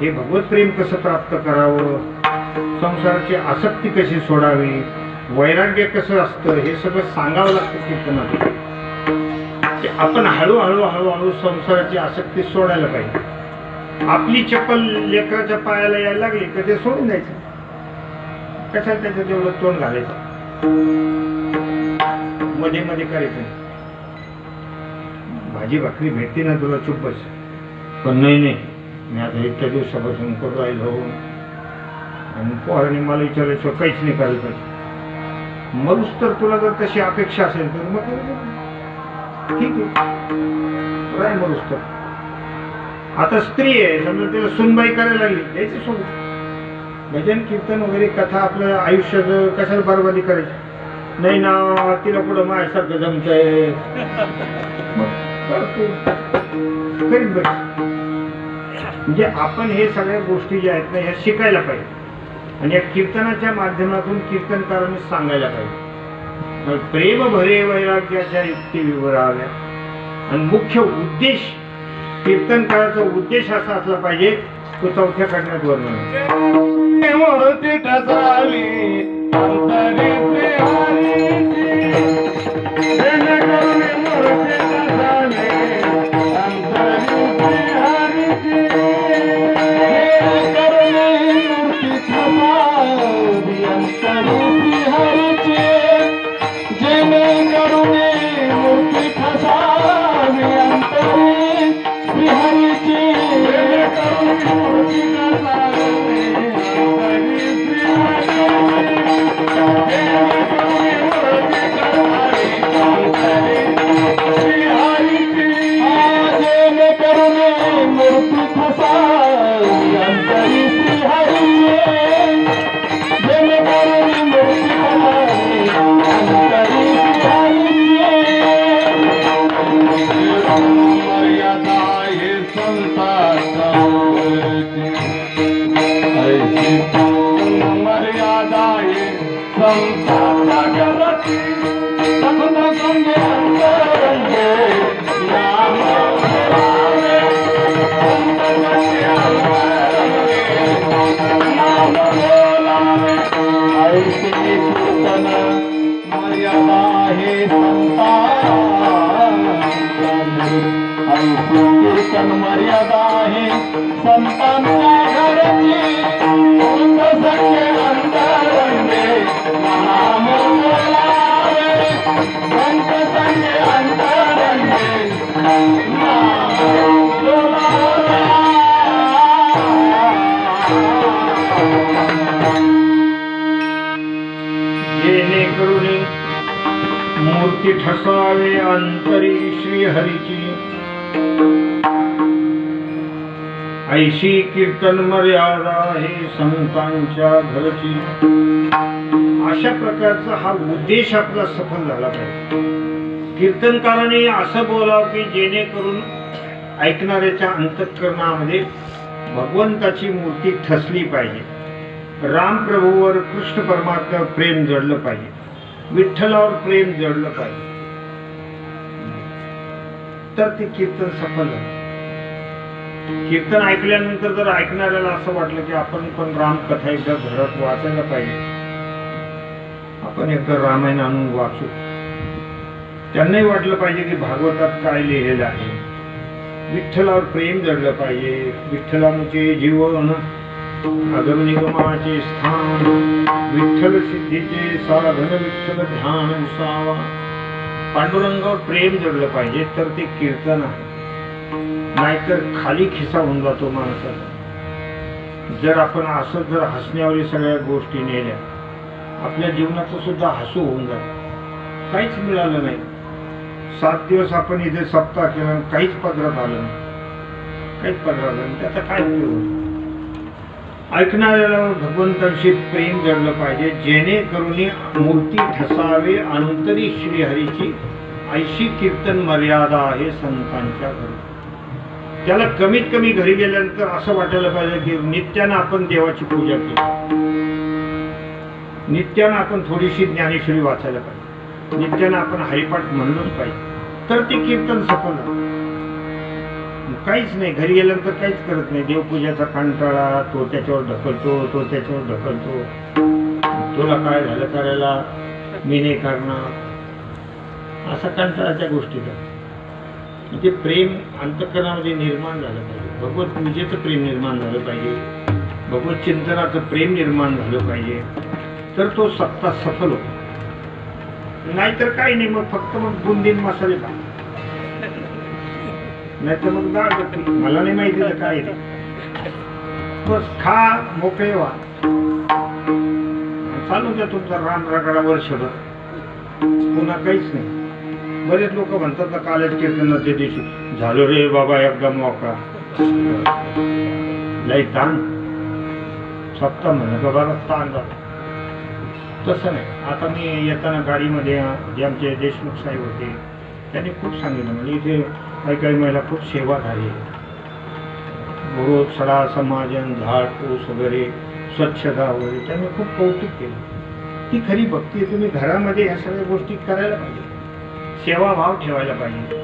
हे भगवत प्रेम कसं प्राप्त करावं, संसाराची आसक्ती कशी सोडावी, वैराग्य कसं असतं, हे सगळं सांगावं लागतं कीर्तनात. आपण हळूहळू संसाराची आसक्ती सोडायला पाहिजे. आपली चप्पल लेकराच्या पायाला यायला लागली तर ते सोडून द्यायचं. कशाला त्याच्यात एवढं तोंड घालायचं, मध्ये करायचं. भाजी भाकरी भेटते ना तुला, चुप बस. पण नाही, मी आता इतक्या दिवसापासून करू राहिलो आणि पोरांनी मला विचारायचं काहीच नाही करायला पाहिजे. मरूच तर तुला जर तशी अपेक्षा असेल तर मग ठीक आहे, राय मरूच तर. आता स्त्री आहे समजा, तिला सुनबाई करायला लागली, द्यायची सोडून. भजन कीर्तन वगैरे कथा आपल्या आयुष्याचं कशाला बरबादी करायची. नाही ना, तिला पुढं माझ्यासारखं जमतंय करीत बस. म्हणजे आपण हे सगळ्या गोष्टी ज्या आहेत ना ह्या शिकायला पाहिजे आणि या कीर्तनाच्या माध्यमातून कीर्तनकारांनी सांगायला पाहिजे. प्रेम भरे वैराग्याच्या युक्ती विवराव्या. आणि मुख्य उद्देश कीर्तनकाराचा उद्देश असा असला पाहिजे, तो 4थ्या खंडात वर्णन मूर्ती ठसावी अंतरी श्रीहरीची. जेणेकरून मूर्ती ठसावी अंतरी श्रीहरीची. जेणेकरून मूर्ती ठसावी अंतरी श्रीहरीची. जेणेकरून मूर्ती ठसावी अंतरी श्रीहरीची. मर्यादा आहे संतांच्या घरची. सख्य अंतरंगे नाम बोलावे. संत संगे अंतरंगे नाम बोलावे. ठसावे अंतरी श्रीहरीची ऐशी कीर्तन मर्यादा हे संतांच्या घरची. अशा प्रकारचा हा उद्देश आपला सफल झाला पाहिजे. कीर्तनकाराने असं बोलावं की जेणेकरून ऐकणाऱ्याच्या अंतःकरणामध्ये भगवंताची मूर्ती ठसली पाहिजे. राम प्रभूवर कृष्ण परमात्म्यावर प्रेम जडलं पाहिजे. विठ्ठलावर प्रेम जडलं पाहिजे. तर ते कीर्तन सफल झालं. कीर्तन ऐकल्यानंतर जर ऐकणाऱ्याला असं वाटलं की आपण पण रामकथा एकदा घरात वाचायला पाहिजे, आपण एकदा रामायण आणून वाचू, त्यांनाही वाटलं पाहिजे की भागवतात काय लिहिलेलं आहे, विठ्ठलावर प्रेम जडलं पाहिजे, विठ्ठलाचे जीवन, आगम निगमाचे स्थान, विठ्ठल सिद्धीचे साधन, विठ्ठल ध्यान उसावा, पांडुरंगावर प्रेम जडलं पाहिजे. तर ते कीर्तन आहे. नाहीतर खाली खिसा होऊन जातो माणसाचा. जर आपण असं जर हसण्यावर सगळ्या गोष्टी नेल्या, आपल्या जीवनाचं सुद्धा हसू होऊन जात. काहीच मिळालं नाही. 7 दिवस आपण इथे सप्ताह केला, काहीच पदरात आलं नाही, काहीच पदरात आलं नाही. त्याचा काय उपयोग? ऐकणाऱ्याला भगवंताशी प्रेम जडलं पाहिजे, जेणेकरून मूर्ती ठसावे अंतरी श्रीहरीची ऐशी कीर्तन मर्यादा आहे संतांच्या घरी. त्याला कमीत कमी घरी गेल्यानंतर असं वाटायला पाहिजे की नित्यानं आपण देवाची पूजा केली, नित्यानं आपण थोडीशी ज्ञानेश्वरी वाचायला पाहिजे, नित्यानं आपण हरिपाठ म्हणलोच पाहिजे. तर ते कीर्तन सफल झालं. काहीच नाही, घरी गेल्यानंतर काहीच करत नाही. देवपूजाचा कंटाळा, तो त्याच्यावर ढकलतो, तो त्याच्यावर ढकलतो, तुला काय झालं करायला, मी नाही करणार, असा कंटाळाच्या गोष्टीचा. ते प्रेम अंतःकरणामध्ये निर्माण झालं पाहिजे. भगवत पूजेचं प्रेम निर्माण झालं पाहिजे, भगवत चिंतनाचं प्रेम निर्माण झालं पाहिजे. तर तो सप्ताह सफल होतो. नाहीतर काही नाही, मग फक्त मग 2 दिन मसाले खा, नाहीतर मग डाळ बट्टी, मला नाही माहिती काय ते, बस खा, मोकळे व्हा, चालू द्या तुमचा राम रगडा वर्षभर, पुन्हा काहीच नाही. बरेच लोक म्हणतात ना कालच कीर्तनाच्या दिवशी झालो रे बाबा एकदा मोकळा, लई ताण, सप्ताह म्हणलं का बाबा ताण जातो. तसं नाही. आता मी येताना गाडीमध्ये जे आमचे देशमुख साहेब होते त्यांनी खूप सांगितलं, म्हणजे इथे काही काही महिला खूप सेवाधारी आहे. रोज सडा समाजन, झाड पूस वगैरे, स्वच्छता वगैरे, त्यांनी खूप कौतुक केलं. ती खरी भक्ती आहे. तुम्ही घरामध्ये ह्या सगळ्या गोष्टी करायला पाहिजे, सेवाभाव ठेवायला पाहिजे.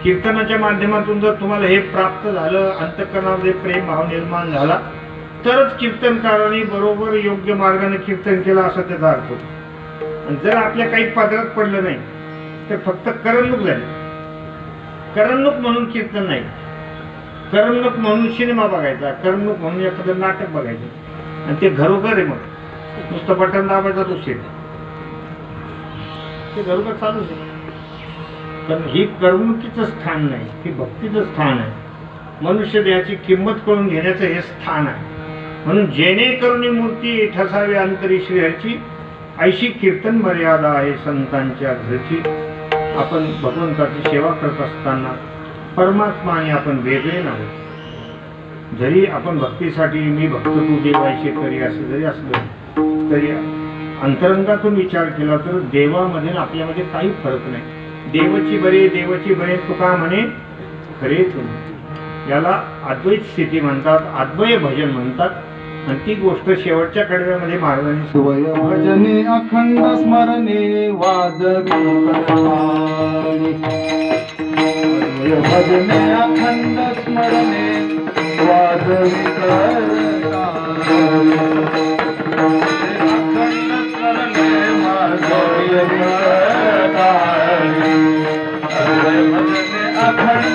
कीर्तनाच्या माध्यमातून जर तुम्हाला हे प्राप्त झालं, अंतःकरणामध्ये प्रेम भाव निर्माण झाला, तरच कीर्तनकारांनी बरोबर योग्य मार्गाने कीर्तन केलं असा त्याचा अर्थ होतो. आणि जर आपल्या काही पदरात पडलं नाही तर फक्त करमणूक झाली. करमणूक म्हणून कीर्तन नाही, करमणूक म्हणून सिनेमा बघायचा, करमणूक म्हणून एखादं नाटक बघायचं, आणि ते घरोघर आहे. मग नुसतं बटन दाबायचा तो शेत, ते घरोघर चालूच आहे. पण ही करमणुकीचं स्थान नाही, ही भक्तीचं स्थान आहे. मनुष्य देहाची किंमत करून घेण्याचं हे स्थान आहे. म्हणून जेणेकरून मूर्ती ठसावी अंतरी श्रीहरीची ऐशी कीर्तन मर्यादा आहे संतांच्या घरची. आपण भगवंताची सेवा करत असताना परमात्मा आणि आपण वेगळे नव्हे. जरी आपण भक्तीसाठी मी भक्त तू देवायचे करी असं जरी असलं तरी अंतरंगातून विचार केला तर देवामध्ये आपल्यामध्ये काही फरक नाही. देवची बरे देवची बरे तुका म्हणे खरे तुम्ही. याला अद्वैत स्थिती म्हणतात, अद्वय भजन म्हणतात. आणि ती गोष्ट शेवटच्या कडव्यामध्ये महाराजांनी स्वय भजने अखंड स्मरणे वाजवी करताळी. स्वय भजने अखंड स्मरणे वाजवी करताळी. अखंड स्मरणे वाजवी करताळी. स्वय भजने अखंड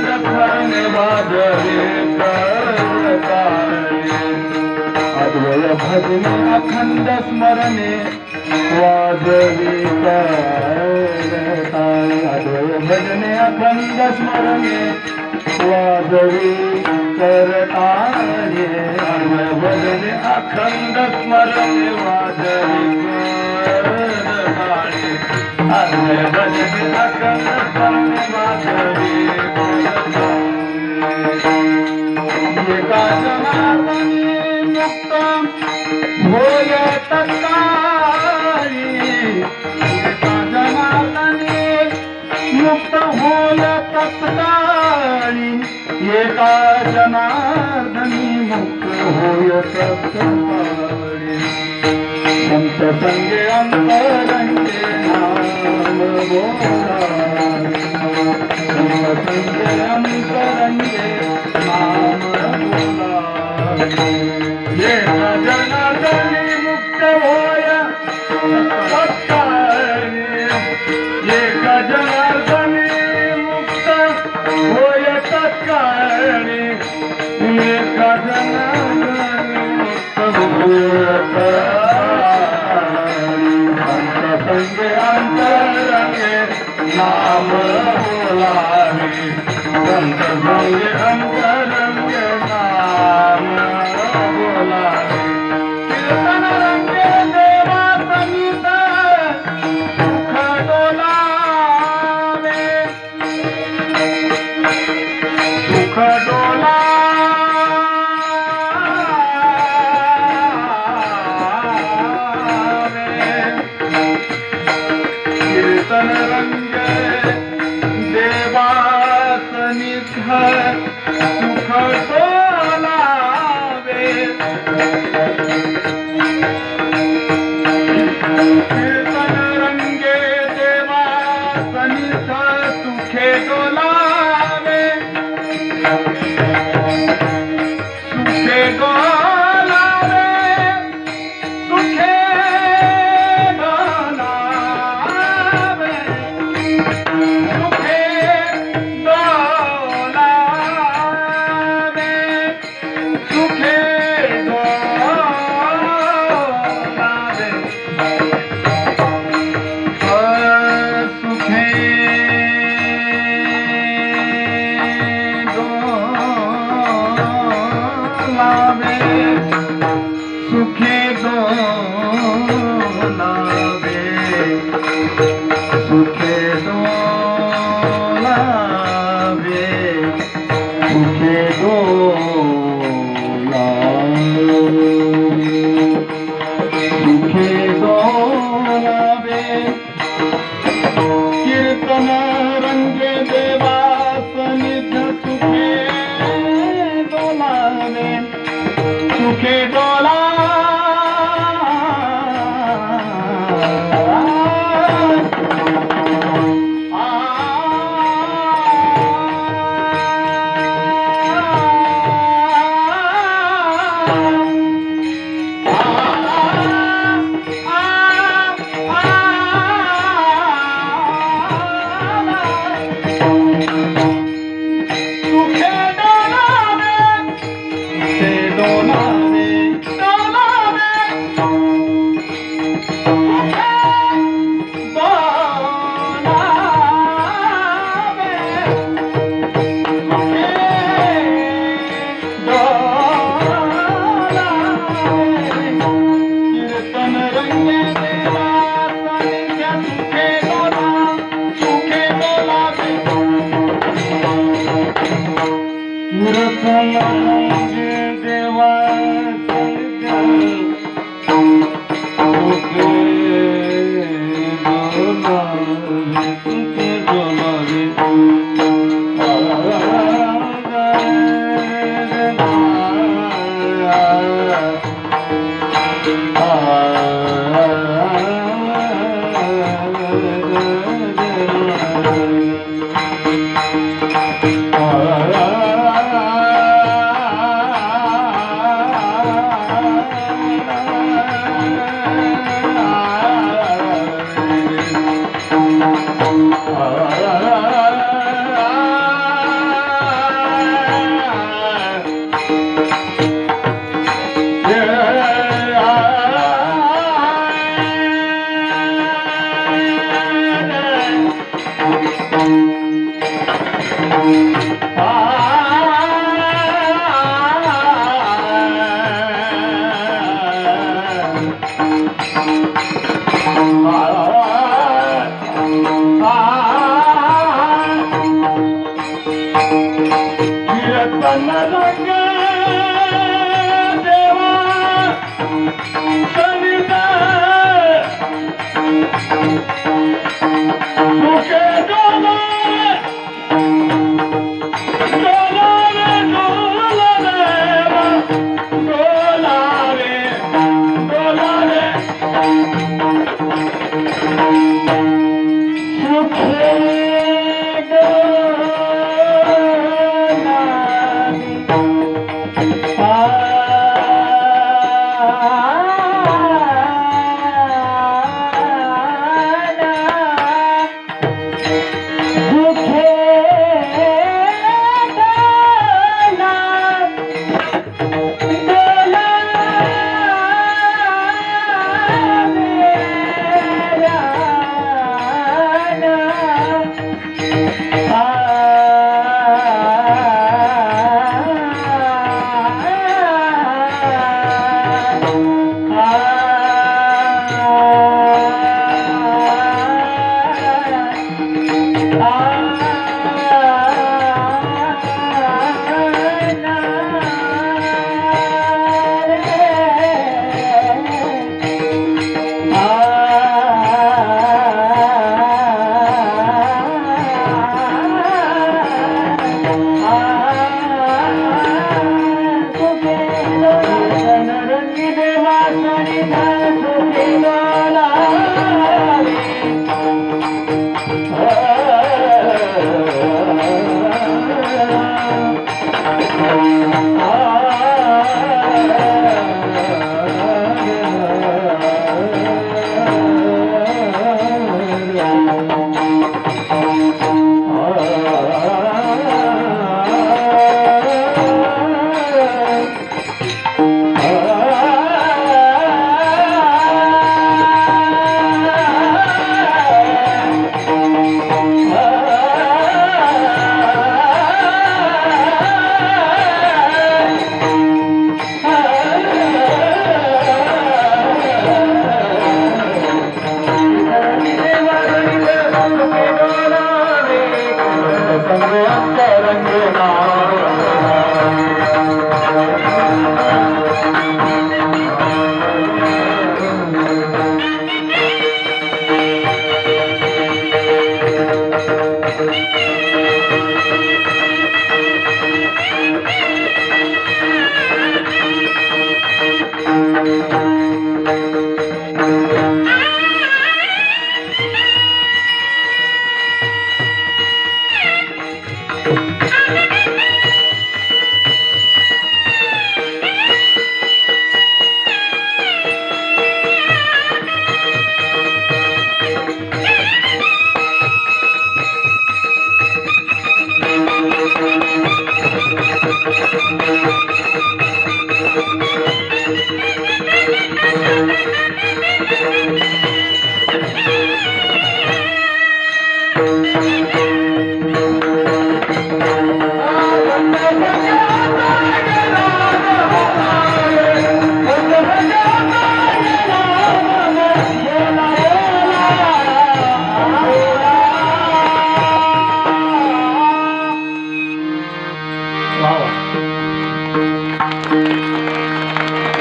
स्मरणे वाजवी करताळी. अद्वय भजने अखंड स्मरणे वाजवी करताळी. अद्वय भजने अखंड स्मरणे वाजवी करताळी. अद्वय भजने अखंड स्मरणे वाजवी करताळी. अद्वय भजने अखंड स्मरण माधवी एका जनार्दनी मुक्त होय तत्काळी एका जनार्दनी मुक्त होय तत्काळी एका जनार्दनी मुक्त होय तत्काळी संत संगे अंतरंगे नाम बोला संत संगे अंतरंगे नाम बोला एका जनार्दनी मुक्त होय तत्काळी एका जनार्दनी मुक्त होय तत्काळी एका जनार्दनी मुक्त होय तत्काळी संत संगे अंतरंगे नाम बोलावे संत संगे अंतरंगे नाम बोलावे कीर्तन रंगे देवा समीप सुख डोलावे सुख डोलावे कीर्तन रंगे देवा सनिध सुख डोलावे कीर्तन रंगे देवा सनिध सुखे डोलावे सुखे डोलावे सुखे डोलावे सुखे डोलावे सुखे डोलावे सुखे डोलावे सुखे डोलावे सुखे डोलावे सुखे डोलावे सुखे डोलावे कीर्तन रंगे देवा सनिध सुखे डोलावे सुखे डोला सुखे डोलावे से डोलावे डोलावे सुखे डोलावे सुखे डोलावे कीर्तन रंगे देवा सनिध सुखे डोलावे कीर्तन रंगे देवा सनिध सुखे डोलावे तन रंग देवा सविता सुखे डोलावे डोलावे डोलावे डोलावे सुखे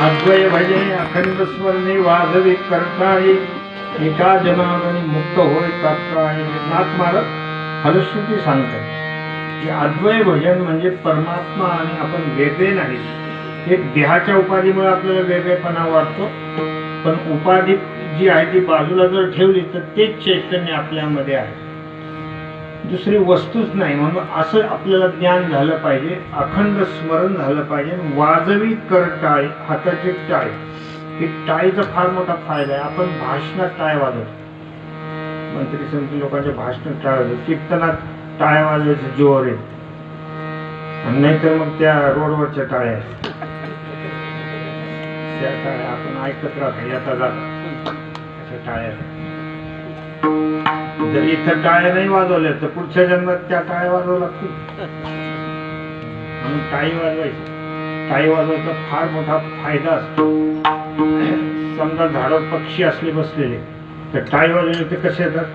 अद्वय भजे अखंड स्मरणे वाजवी करताळी एका जनार्दनी मुक्त होय तात्काळी. नाथ महाराज फलश्रुती सांगतात की अद्वय भजन म्हणजे परमात्मा आणि आपण वेगळे नाही. एक देहाच्या उपाधीमुळे आपल्याला वेगळेपणा वाटतो, पण उपाधी जी आहे ती बाजूला जर ठेवली तर तेच चैतन्य आपल्यामध्ये आहे, दुसरी वस्तूच नाही. म्हणून असं आपल्याला ज्ञान झालं पाहिजे, अखंड स्मरण झालं पाहिजे. वाजवी कर टाळी, हाताची टाळी, ही टाळीचा फार मोठा फायदा आहे. आपण भाषणात टाळ वाजवतो, मंत्री संत लोकांच्या भाषणात टाळ वाजवतो, कीर्तनात टाळ्या वाजवायचं जोर आहे, आणि नाहीतर मग त्या रोडवरच्या टाळ्या आहेत, त्या टाळ्या आपण ऐकत राहतो येता जाता अशा टाळ्या. जर इथं टाळ्या नाही वाजवल्या तर पुढच्या जन्मात त्या टाळ्या वाजवाव्या लागतील. म्हणून टाळी वाजवायची. टाळी वाजवायचा फार मोठा फायदा असतो. समजा झाडावर पक्षी असले बसलेले तर टाळी वाजवले ते कसे येतात,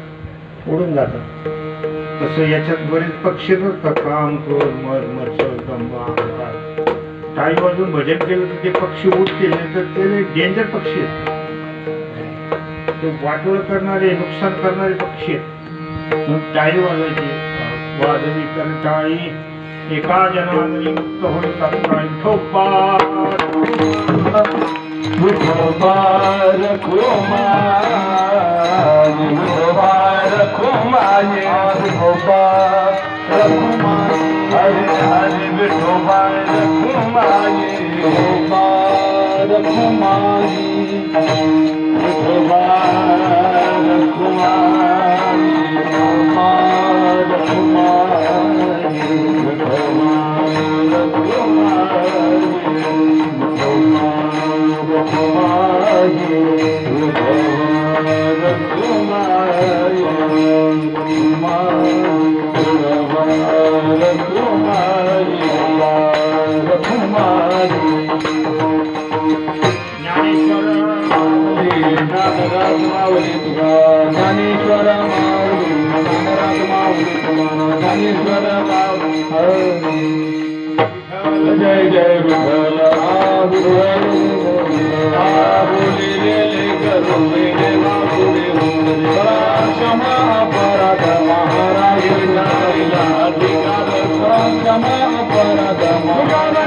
उडून जातात. तसं याच्यात बरेच पक्षी नसतात, काम क्रोध मद मत्सर टाळी वाजून भजन केलं तर ते पक्षी उठतील, नाही तर ते डेंजर पक्षी आहेत, ते वाटोळ करणारे, नुकसान करणारे पक्षी आहेत. म्हणून टाळी वाजवायची, वाजवी तर टाळी एका जनावरी मुक्त होईल तत्काळ ठोपा. विठोबा रखुमा विठोबा रखुमा हरे हरे विठोबा रखुमा विठोबा रखुमा विठोबा रखुमा विठोबा रखुमा ज्ञानेश्वर जय जय विठ्ठल क्षमा अपराध महाराज क्षमा अपराध महाराज